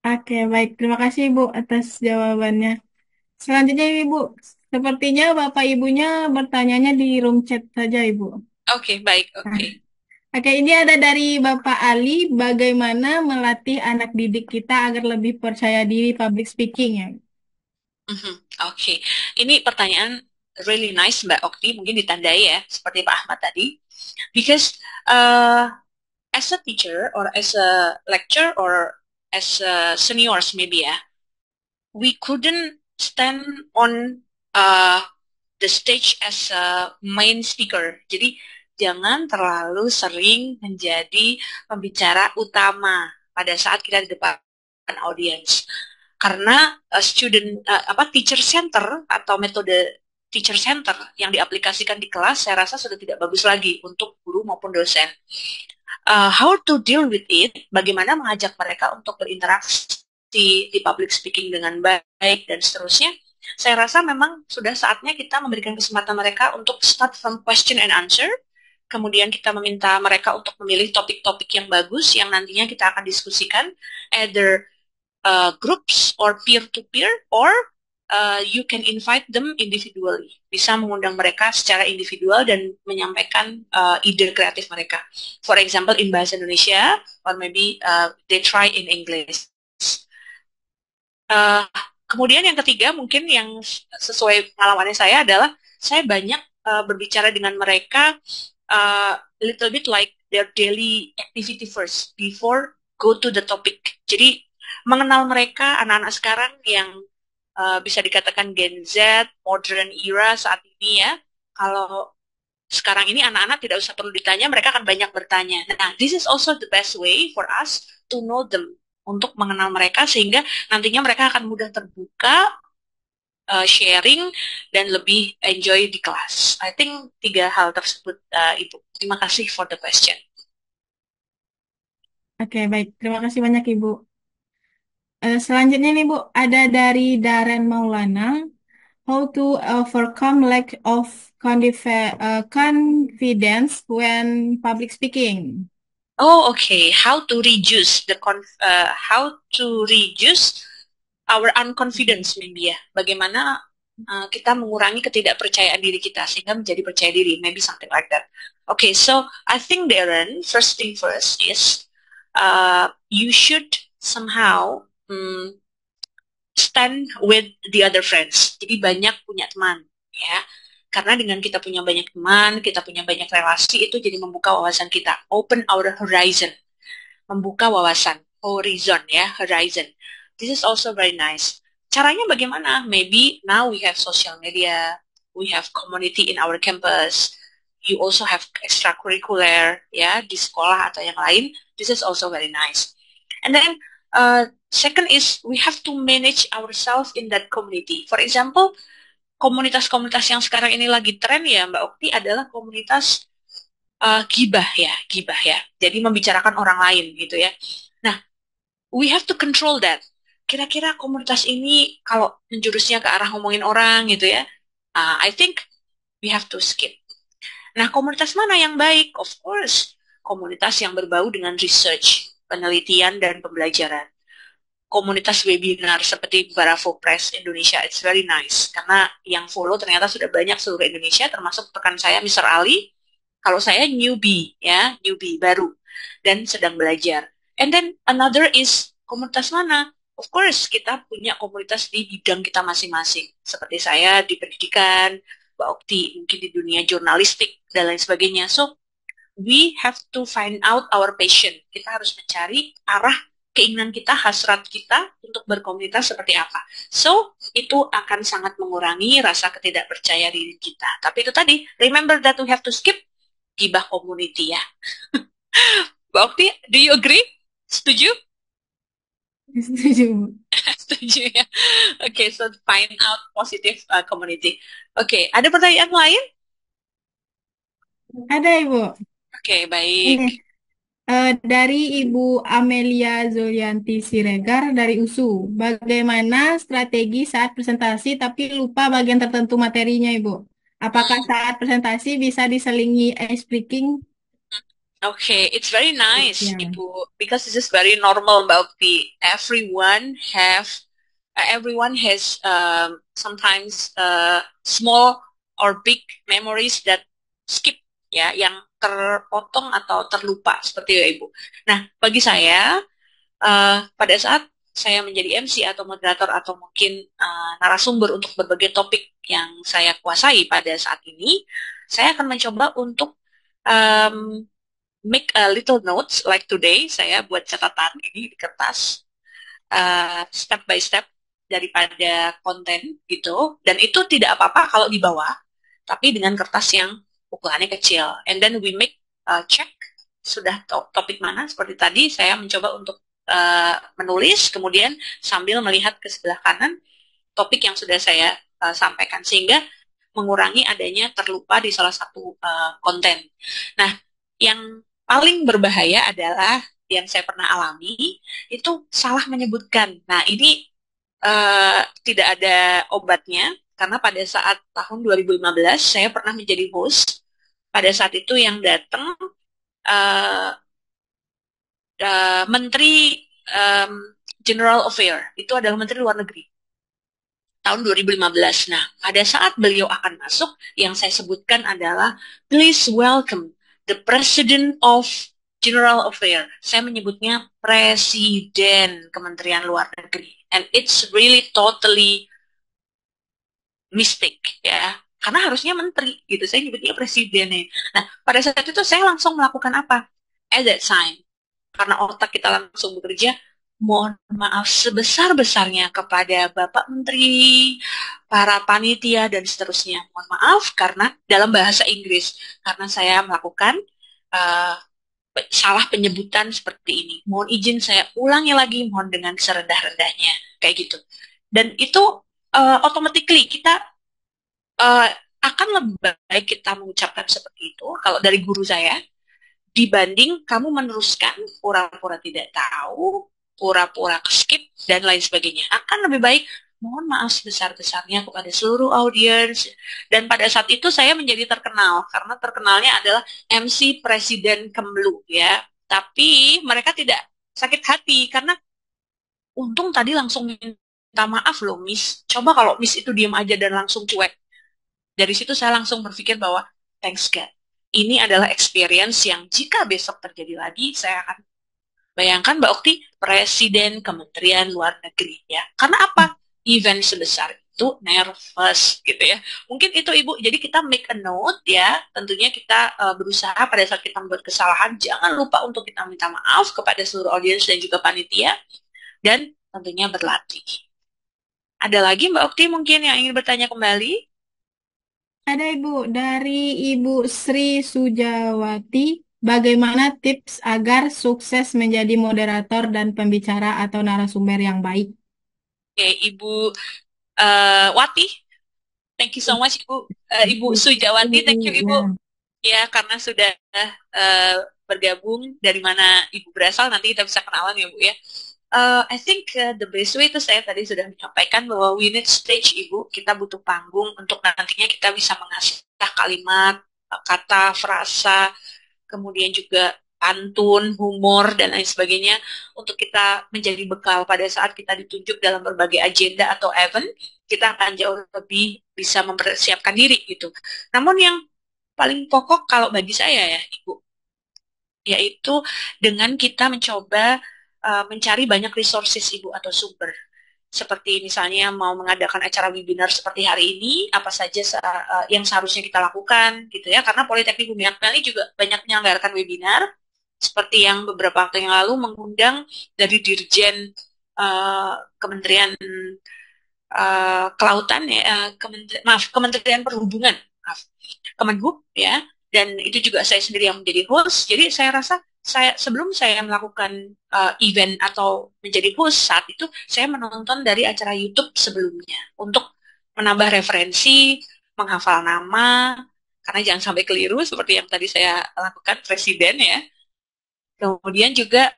Oke, baik. Terima kasih Ibu atas jawabannya. Selanjutnya Ibu, sepertinya Bapak Ibunya bertanyanya di room chat saja Ibu. Oke, baik. Nah, Oke. oke, ini ada dari Bapak Ali, bagaimana melatih anak didik kita agar lebih percaya diri public speaking ya. Mhm, Oke. Ini pertanyaan really nice, Mbak Okti. Mungkin ditandai ya, seperti Pak Ahmad tadi. Because as a teacher or as a lecturer or as a seniors maybe ya, we couldn't stand on uh, the stage as a main speaker. Jadi jangan terlalu sering menjadi pembicara utama pada saat kita di depan audience. Karena teacher center atau metode teacher center yang diaplikasikan di kelas saya rasa sudah tidak bagus lagi untuk guru maupun dosen. How to deal with it, bagaimana mengajak mereka untuk berinteraksi di public speaking dengan baik dan seterusnya. Saya rasa memang sudah saatnya kita memberikan kesempatan mereka untuk start from question and answer. Kemudian kita meminta mereka untuk memilih topik-topik yang bagus yang nantinya kita akan diskusikan, either groups or peer-to-peer, or you can invite them individually. Bisa mengundang mereka secara individual dan menyampaikan ide kreatif mereka. For example, in bahasa Indonesia, or maybe they try in English. Uh, Kemudian yang ketiga mungkin yang sesuai pengalamannya saya adalah saya banyak berbicara dengan mereka little bit like their daily activity first before go to the topic. Jadi mengenal mereka anak-anak sekarang yang bisa dikatakan Gen Z, modern era saat ini ya. Kalau sekarang ini anak-anak tidak usah perlu ditanya, mereka akan banyak bertanya. Nah, this is also the best way for us to know them, untuk mengenal mereka sehingga nantinya mereka akan mudah terbuka, sharing, dan lebih enjoy di kelas. I think tiga hal tersebut, Ibu. Terima kasih for the question. Oke, baik. Terima kasih banyak Ibu. Selanjutnya nih Bu, ada dari Daren Maulana. How to overcome lack of confidence when public speaking. Oh, okay. How to reduce our unconfidence maybe ya. Bagaimana kita mengurangi ketidakpercayaan diri kita sehingga menjadi percaya diri, maybe something like that. Okay, so I think Darren, first thing first is you should somehow stand with the other friends. Jadi banyak punya teman, ya. Karena dengan kita punya banyak teman, kita punya banyak relasi, itu jadi membuka wawasan kita. Open our horizon. Membuka wawasan. Horizon, ya. Horizon. This is also very nice. Caranya bagaimana? Maybe now we have social media. We have community in our campus. You also have extracurricular, ya, di sekolah atau yang lain. This is also very nice. And then, second is we have to manage ourselves in that community. For example, komunitas-komunitas yang sekarang ini lagi tren ya Mbak Okti adalah komunitas gibah ya. Jadi membicarakan orang lain gitu ya. Nah, we have to control that. Kira-kira komunitas ini kalau menjurusnya ke arah ngomongin orang gitu ya, I think we have to skip. Nah, komunitas mana yang baik? Of course, komunitas yang berbau dengan research, penelitian, dan pembelajaran. Komunitas webinar seperti Bravo Press Indonesia, it's very nice. Karena yang follow ternyata sudah banyak seluruh Indonesia, termasuk rekan saya, Mr. Ali. Kalau saya newbie, ya, newbie, baru. Dan sedang belajar. And then another is komunitas mana? Of course, kita punya komunitas di bidang kita masing-masing. Seperti saya di pendidikan, Mbak Okti mungkin di dunia jurnalistik, dan lain sebagainya. So, we have to find out our passion. Kita harus mencari arah keinginan kita, hasrat kita untuk berkomunitas seperti apa. So, itu akan sangat mengurangi rasa ketidakpercaya diri kita. Tapi itu tadi, remember that we have to skip gibah community ya. Mbak Okti, do you agree? Setuju? Setuju Bu. Setuju ya. Oke, so find out positive community. Oke, ada pertanyaan lain? Ada Ibu. Oke, baik. Ini Dari Ibu Amelia Zulianti Siregar dari USU. Bagaimana strategi saat presentasi tapi lupa bagian tertentu materinya, Ibu? Apakah Hmm, saat presentasi bisa diselingi speaking? okay, it's very nice, Ya. Ibu, because this is very normal, Mbak Okti. Everyone has sometimes small or big memories that skip, ya, yang terpotong atau terlupa seperti itu, Ibu. Nah, bagi saya pada saat saya menjadi MC atau moderator atau mungkin narasumber untuk berbagai topik yang saya kuasai pada saat ini, saya akan mencoba untuk um, make a little notes like today. Saya buat catatan ini di kertas step by step daripada konten gitu. Dan itu tidak apa-apa kalau di bawah, tapi dengan kertas yang ukurannya kecil. And then we make check sudah topik mana. Seperti tadi saya mencoba untuk menulis, kemudian sambil melihat ke sebelah kanan topik yang sudah saya sampaikan sehingga mengurangi adanya terlupa di salah satu konten. Nah, yang paling berbahaya adalah yang saya pernah alami itu salah menyebutkan. Nah, ini tidak ada obatnya karena pada saat tahun 2015 saya pernah menjadi host. Pada saat itu yang datang uh, Menteri um, General Affair itu adalah Menteri Luar Negeri tahun 2015. Nah, pada saat beliau akan masuk, yang saya sebutkan adalah please welcome the President of General Affair. Saya menyebutnya Presiden Kementerian Luar Negeri. And it's really totally mistake, ya. Karena harusnya menteri gitu. Saya nyebutnya presiden. Nah, pada saat itu saya langsung melakukan apa? At that time, karena otak kita langsung bekerja, mohon maaf sebesar-besarnya kepada Bapak Menteri, para panitia, dan seterusnya. Mohon maaf karena dalam bahasa Inggris, karena saya melakukan uh, salah penyebutan seperti ini. Mohon izin saya ulangi lagi, mohon dengan serendah-rendahnya. Kayak gitu. Dan itu automatically kita uh, akan lebih baik kita mengucapkan seperti itu kalau dari guru saya dibanding kamu meneruskan pura-pura tidak tahu, pura-pura skip, dan lain sebagainya. Akan lebih baik mohon maaf sebesar-besarnya kepada seluruh audiens. Dan pada saat itu saya menjadi terkenal, karena terkenalnya adalah MC Presiden Kemlu, ya. Tapi mereka tidak sakit hati, karena untung tadi langsung minta maaf loh, Miss. Coba kalau Miss itu diam aja dan langsung cuek. Dari situ saya langsung berpikir bahwa thanks God. Ini adalah experience yang jika besok terjadi lagi, saya akan bayangkan Mbak Okti, Presiden Kementerian Luar Negeri ya. Karena apa? Event sebesar itu nervous gitu ya. Mungkin itu Ibu. Jadi kita make a note ya. Tentunya kita berusaha pada saat kita membuat kesalahan, jangan lupa untuk kita minta maaf kepada seluruh audiens dan juga panitia. Dan tentunya berlatih. Ada lagi Mbak Okti mungkin yang ingin bertanya kembali? Ada Ibu, dari Ibu Sri Sujawati, bagaimana tips agar sukses menjadi moderator dan pembicara atau narasumber yang baik? Oke, Ibu Wati, thank you so much Ibu. Ibu Sujawati, thank you Ibu. Ya. Ya, karena sudah bergabung dari mana Ibu berasal, nanti kita bisa kenalan ya Bu ya. I think the best way itu saya tadi sudah menyampaikan bahwa we need stage Ibu. Kita butuh panggung untuk nantinya kita bisa mengasah kalimat, kata, frasa, kemudian juga pantun, humor, dan lain sebagainya untuk kita menjadi bekal pada saat kita ditunjuk dalam berbagai agenda atau event, kita akan jauh lebih bisa mempersiapkan diri gitu. Namun yang paling pokok kalau bagi saya ya Ibu, yaitu dengan kita mencoba mencari banyak resources Ibu atau sumber. Seperti misalnya mau mengadakan acara webinar seperti hari ini, apa saja yang seharusnya kita lakukan gitu ya. Karena Politeknik Bumi Akmeni juga banyak menyelenggarakan webinar, seperti yang beberapa waktu yang lalu mengundang dari Dirjen Kementerian Kelautan ya, Kementerian Perhubungan, maaf, Kemenhub ya, dan itu juga saya sendiri yang menjadi host. Jadi saya rasa sebelum saya melakukan event atau menjadi host saat itu saya menonton dari acara YouTube sebelumnya untuk menambah referensi, menghafal nama, karena jangan sampai keliru seperti yang tadi saya lakukan presiden ya. Kemudian juga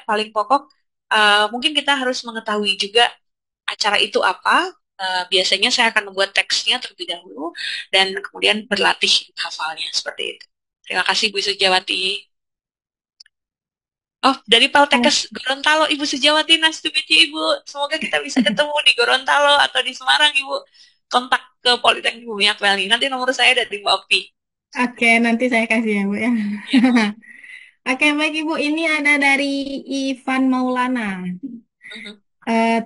paling pokok, mungkin kita harus mengetahui juga acara itu apa. Biasanya saya akan membuat teksnya terlebih dahulu dan kemudian berlatih hafalnya seperti itu. Terima kasih Bu Sujawati. Oh, dari Paltekkes Gorontalo, Ibu Sujawati, nice to meet you, Ibu. Semoga kita bisa ketemu di Gorontalo atau di Semarang, Ibu. Kontak ke Politeknik Bumi Akbali. Nanti nomor saya dari Mbak Opi. Oke, nanti saya kasih ya, Bu ya. Ya. Oke, baik Ibu. Ini ada dari Ivan Maulana. Mhm. Eh,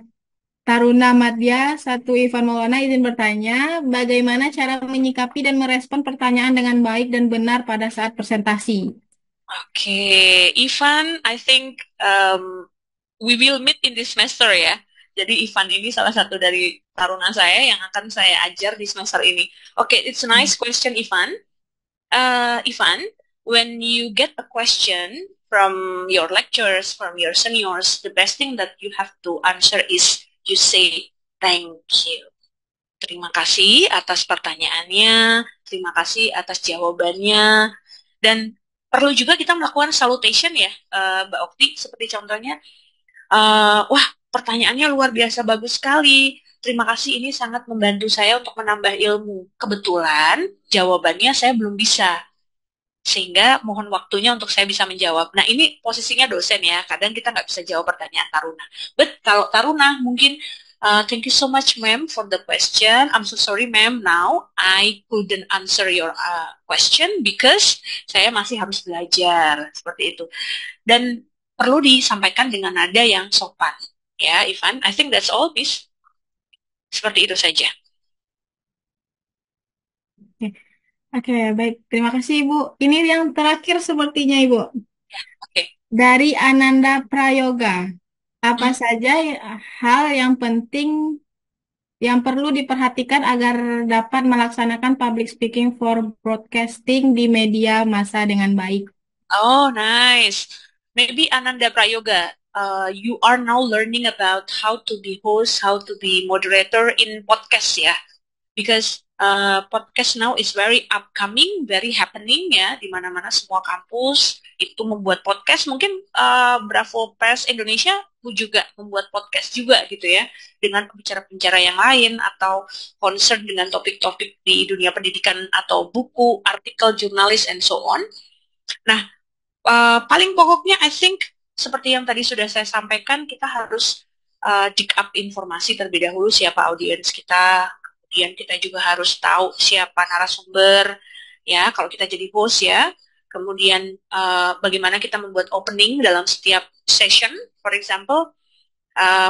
Taruna Madya, satu Ivan Maulana izin bertanya, bagaimana cara menyikapi dan merespon pertanyaan dengan baik dan benar pada saat presentasi? Oke, Ivan, I think we will meet in this semester ya. Jadi Ivan ini salah satu dari taruna saya yang akan saya ajar di semester ini. Oke, it's a nice question, Ivan. Ivan, when you get a question from your lecturers, from your seniors, the best thing that you have to answer is you say thank you. Terima kasih atas pertanyaannya, terima kasih atas jawabannya, dan perlu juga kita melakukan salutation ya, Mbak Okti, seperti contohnya, wah pertanyaannya luar biasa bagus sekali, terima kasih ini sangat membantu saya untuk menambah ilmu. Kebetulan jawabannya saya belum bisa, sehingga mohon waktunya untuk saya bisa menjawab. Nah, ini posisinya dosen ya. Kadang kita nggak bisa jawab pertanyaan taruna. But kalau taruna mungkin, thank you so much, ma'am, for the question. I'm so sorry, ma'am. Now I couldn't answer your question because saya masih harus belajar seperti itu. Dan perlu disampaikan dengan nada yang sopan, ya, Ivan. I think that's all, Miss. Seperti itu saja. Oke, Oke, baik. Terima kasih Ibu. Ini yang terakhir sepertinya Ibu. Oke. Dari Ananda Prayoga. Apa Hmm. saja hal yang penting yang perlu diperhatikan agar dapat melaksanakan public speaking for broadcasting di media massa dengan baik? Oh, nice. Maybe Ananda Prayoga, you are now learning about how to be host, how to be moderator in podcast ya. Because podcast now is very upcoming, very happening ya, di mana-mana semua kampus itu membuat podcast. Mungkin Bravo Press Indonesia juga membuat podcast juga gitu ya, dengan pembicara-pembicara yang lain atau concern dengan topik-topik di dunia pendidikan atau buku, artikel, jurnalis, and so on. Nah, paling pokoknya I think seperti yang tadi sudah saya sampaikan, kita harus dig up informasi terlebih dahulu siapa audiens kita, kemudian kita juga harus tahu siapa narasumber, ya kalau kita jadi host ya, kemudian bagaimana kita membuat opening dalam setiap session, for example,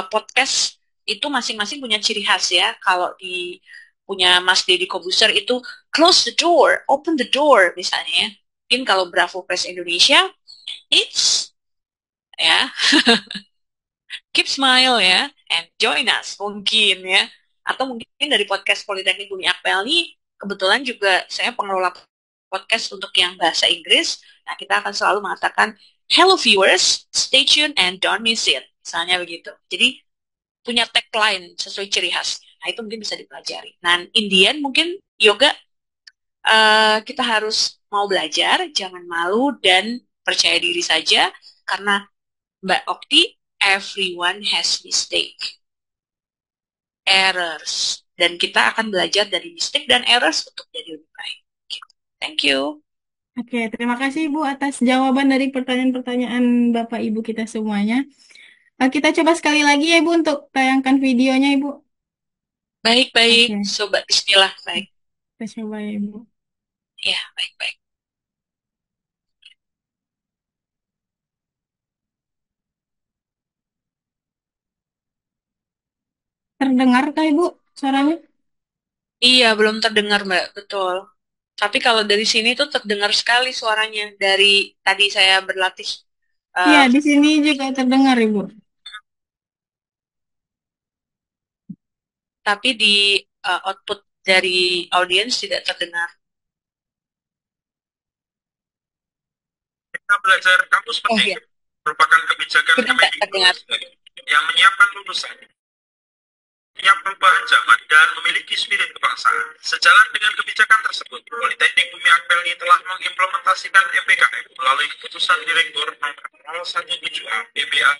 podcast itu masing-masing punya ciri khas ya, kalau di punya Mas Deddy Kobuser itu close the door, open the door misalnya ya. Mungkin kalau Bravo Press Indonesia, it's ya keep smile ya and join us mungkin ya. Atau mungkin dari podcast Politeknik Bumi Akpel ini kebetulan juga saya pengelola podcast untuk yang bahasa Inggris. Nah, kita akan selalu mengatakan hello viewers, stay tuned and don't miss it. Misalnya begitu. Jadi punya tagline sesuai ciri khas. Nah, itu mungkin bisa dipelajari. Nah, Indian mungkin yoga, kita harus mau belajar, jangan malu dan percaya diri saja karena Mbak Okti, everyone has mistake, errors. Dan kita akan belajar dari mistake dan errors untuk jadi lebih baik. Thank you. Oke, terima kasih Ibu atas jawaban dari pertanyaan-pertanyaan Bapak Ibu kita semuanya. Kita coba sekali lagi ya Ibu untuk tayangkan videonya Ibu. Baik-baik, Oke, Sobat Bismillah. Baik. kita coba ya Ibu. Ya, baik-baik. Terdengarkah Ibu suaranya? Iya, belum terdengar, Mbak. Betul. Tapi kalau dari sini tuh terdengar sekali suaranya. Dari tadi saya berlatih. Iya, eh, di sini juga terdengar Ibu. tapi di output dari audiens tidak terdengar. Kita belajar kampus Oh penting ya, merupakan kebijakan sudah nggak terdengar. Kemendikbud yang menyiapkan lulusan Tiap perubahan zaman dan memiliki spirit kebangsaan. Sejalan dengan kebijakan tersebut, Politeknik Bumi Akteni telah mengimplementasikan MBKM melalui keputusan Direktur nomor 017A BBA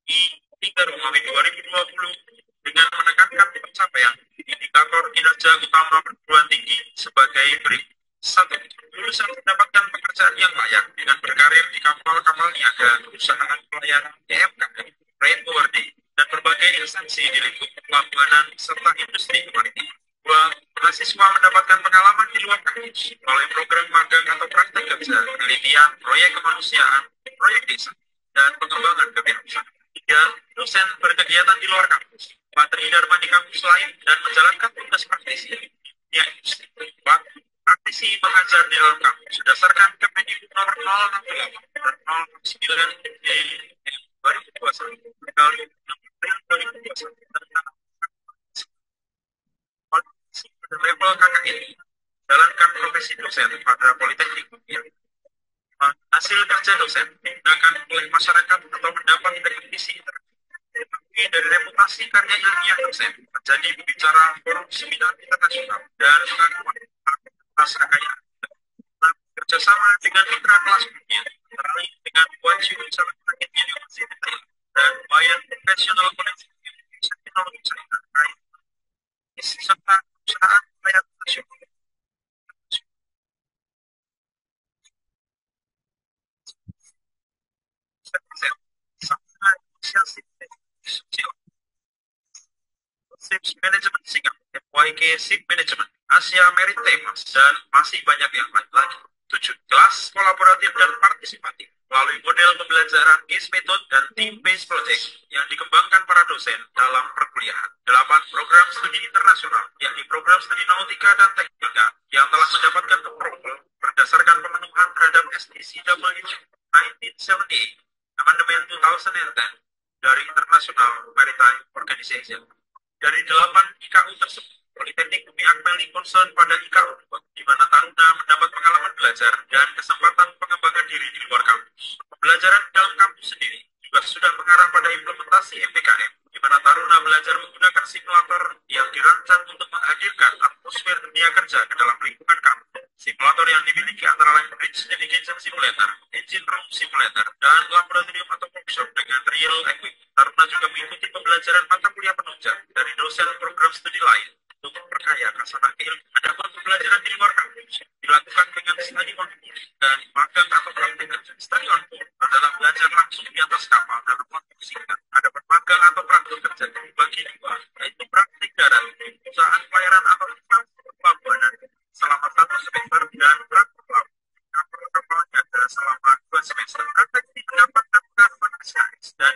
I 3 Romawi 2020 dengan menekankan pencapaian indikator kinerja utama perguruan tinggi sebagai berikut. 1. Lulusan mendapatkan pekerjaan yang layak dengan berkarir di kapal-kapal niaga, perusahaan pelayaran EMKM, freight forwarding, dan berbagai instansi di lingkup pelabuhanan serta industri maritim. 2. Mahasiswa mendapatkan pengalaman di luar kampus melalui program magang atau praktek kerja, penelitian, proyek kemanusiaan, proyek desa, dan pengembangan kewirausahaan. 3. Dosen berkegiatan di luar kampus, materi dharma di kampus lain, dan menjalankan tugas praktisi di industri. 4. Praktisi mengajar di dalam kampus berdasarkan Kemendikbud nomor 068 dan 069 2021 dari 2021 tentang level KKN jalankan profesi dosen pada Politeknik Bumi. Hasil kerja dosen digunakan oleh masyarakat atau mendapat rekognisi dari reputasi karya ilmiah dosen menjadi pembicara forum seminar internasional dan pengakuan rasa kaya kerjasama dengan mitra kelas dunia terkait dengan Guangzhou Scientific University Thailand dan Bayan Professional College Technology China terkait serta perusahaan pelayanan nasional. Sama inisiasi sosial Ships Management Singapore, FYK Ship Management, Asia Maritime, dan masih banyak yang lain lagi. 7. Kelas kolaboratif dan partisipatif melalui model pembelajaran GACE Method dan Team-Based Project yang dikembangkan para dosen dalam perkuliahan. 8. Program studi internasional, yakni program studi nautika dan teknika yang telah mendapatkan approval berdasarkan pemenuhan terhadap STCW 1978, Amandemen 2010 dari International Maritime Organization. Dari 8 IKU tersebut, Politeknik Bumi Akteni concern pada IKU, di mana taruna mendapat pengalaman belajar dan kesempatan pengembangan diri di luar kampus. Pembelajaran di dalam kampus sendiri juga sudah mengarah pada implementasi MBKM, di mana taruna belajar menggunakan simulator yang dirancang untuk menghadirkan atmosfer dunia kerja ke dalam lingkungan kampus. Simulator yang dimiliki antara lain Bridge Navigation Simulator, Engine Room Simulator, dan laboratorium atau workshop dengan real equipment. Taruna juga mengikuti pembelajaran mata kuliah penunjang dari dosen program studi lain untuk memperkaya kasanah keilmuan. Adapun pembelajaran di luar kampus dilakukan dengan study on board dan magang atau praktik kerja. Study on board adalah belajar langsung di atas kapal dalam waktu singkat. Adapun magang atau praktik kerja dibagi dua, yaitu praktik darat di perusahaan pelayaran atau instansi pelabuhanan selama 1 semester dan praktik laut kapal-kapal niaga selama 2 semester. Praktik ini mendapatkan pengalaman SKS dan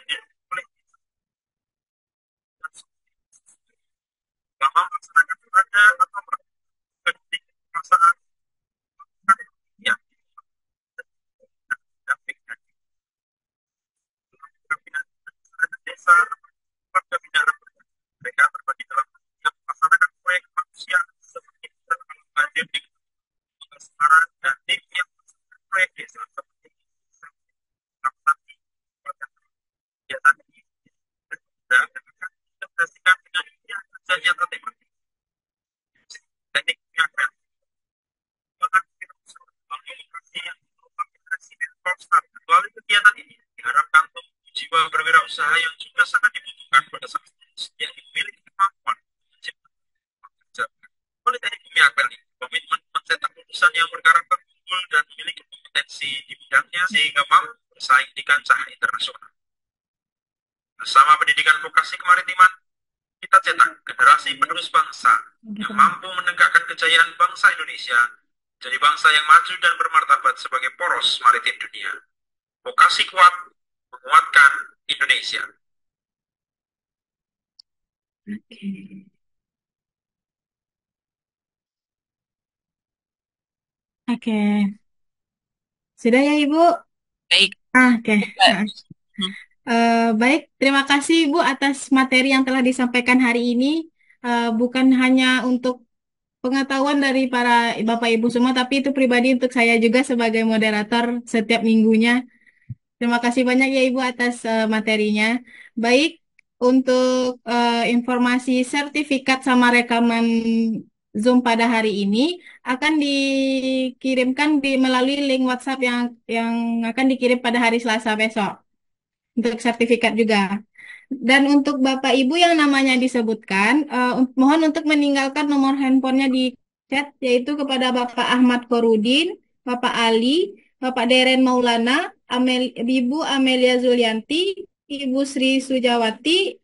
oleh selama melaksanakan berada atau berkedik perasaan ya dampingan desa warga binaan mereka berbagi dalam melaksanakan proyek kemanusiaan seperti banjir di Semarang dan tim yang proyek desa seperti melaksanakan kegiatan ini dan integrasikan dengan dunia kerja nyata tematik teknik penyampaian melalui kegiatan ini diharapkan tumbuh jiwa berwirausaha yang juga sangat dibutuhkan pada sang lulus yang memiliki kemampuan menciptakan kerja. Politeknik Bumi Akteni komitmen mencetak lulusan yang berkarakter unggul dan memiliki kompetensi di bidangnya sehingga mampu bersaing di kancah internasional. Bersama pendidikan vokasi kemaritiman, kita cetak generasi penerus bangsa yang mampu menegakkan kejayaan bangsa Indonesia jadi bangsa yang maju dan bermartabat sebagai poros maritim dunia. Vokasi kuat menguatkan Indonesia. Oke. Oke. Sudah ya, Ibu? Baik. Oke. Baik, terima kasih Ibu atas materi yang telah disampaikan hari ini. Bukan hanya untuk pengetahuan dari para Bapak Ibu semua, tapi itu pribadi untuk saya juga sebagai moderator setiap minggunya. Terima kasih banyak ya Ibu atas materinya. Baik, untuk informasi sertifikat sama rekaman Zoom pada hari ini akan dikirimkan melalui link WhatsApp yang akan dikirim pada hari Selasa besok untuk sertifikat juga. Dan untuk Bapak Ibu yang namanya disebutkan, mohon untuk meninggalkan nomor handphonenya di chat, yaitu kepada Bapak Ahmad Korudin, Bapak Ali, Bapak Deren Maulana, Ibu Amelia Zulianti, Ibu Sri Sujawati,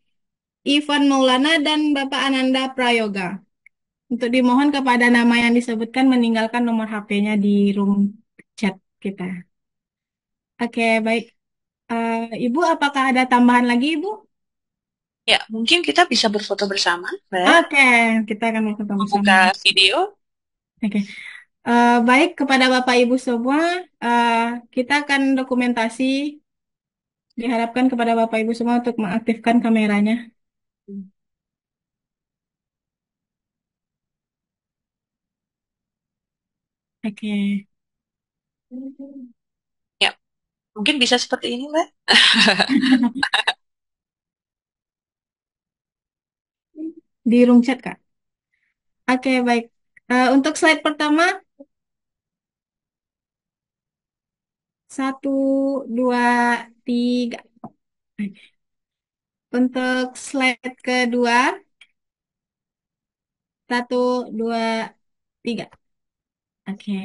Ivan Maulana, dan Bapak Ananda Prayoga. Untuk dimohon kepada nama yang disebutkan meninggalkan nomor HP-nya di room chat kita. Oke, baik. Ibu, apakah ada tambahan lagi, Ibu? Ya, mungkin kita bisa berfoto bersama, Mbak. Oke, kita akan berfoto bersama. Buka video. Oke. Baik, kepada Bapak Ibu semua, kita akan dokumentasi. Diharapkan kepada Bapak Ibu semua untuk mengaktifkan kameranya. Oke. Ya, mungkin bisa seperti ini, Mbak. Di room chat, Kak. Oke, baik. Untuk slide pertama, 1, 2, 3. Untuk slide kedua, 1, 2, 3. Oke.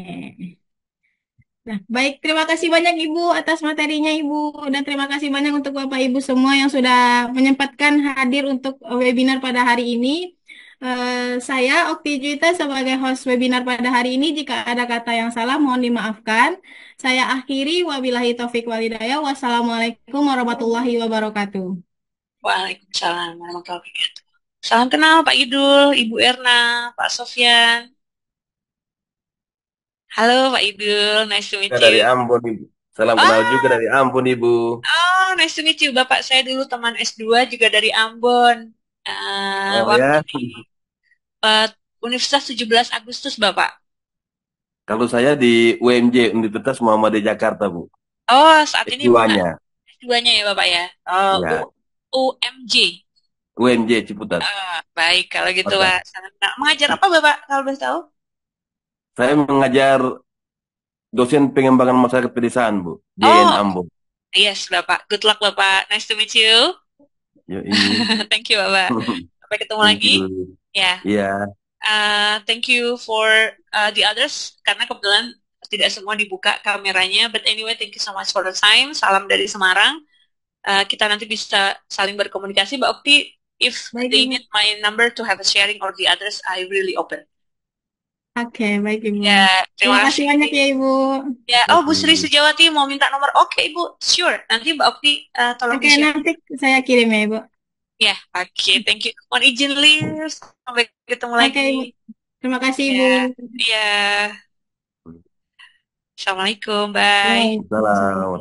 Nah, baik, terima kasih banyak Ibu atas materinya Ibu, dan terima kasih banyak untuk Bapak Ibu semua yang sudah menyempatkan hadir untuk webinar pada hari ini. Saya Okti Juwita sebagai host webinar pada hari ini. Jika ada kata yang salah, mohon dimaafkan. Saya akhiri, wabillahi taufik walhidayah. Wassalamualaikum warahmatullahi wabarakatuh. Waalaikumsalam warahmatullahi wabarakatuh. Salam kenal Pak Idul, Ibu Erna, Pak Sofyan. Halo Pak Idul, nice to meet Dari you. Ambon, Ibu. Salam kenal juga dari Ambon, Ibu. Oh, nice to meet you. Bapak saya dulu teman S2 juga dari Ambon. Oh Waktu ya, di Universitas 17 Agustus, Bapak. kalau saya di UMJ, Universitas Muhammadiyah Jakarta, Bu. Oh, saat ini bukan S2-nya. S2-nya ya, Bapak ya. Oh, Ya, UMJ. UMJ Ciputat. Baik, kalau gitu, Maka Pak. Nah, mengajar apa, Bapak, kalau boleh tahu? saya mengajar dosen pengembangan masyarakat pedesaan, Bu, di IAIN Oh, Ambon. yes, Bapak. Good luck, Bapak. Nice to meet you. Yoi. Thank you, Bapak. Sampai ketemu Thank lagi. you. Ya. Iya. Thank you for the others, karena kebetulan tidak semua dibuka kameranya. But anyway, thank you so much for the time. Salam dari Semarang. Kita nanti bisa saling berkomunikasi. Mbak Okti, if Baik, they Ibu. need my number to have a sharing or the others, I really open. Oke, baik Ibu. Ya, terima Terima kasih kasih. banyak ya Ibu. Ya, oh Bu Sri Sujawati mau minta nomor. Oke, Ibu, sure. Nanti Mbak Okti tolong Oke, di-share. nanti saya kirim ya Ibu. Ya, oke, thank you. Mohon izin, Liz. Sampai ketemu Oke lagi. Ibu. Terima kasih Ibu. Ya. Assalamualaikum, bye. Salam.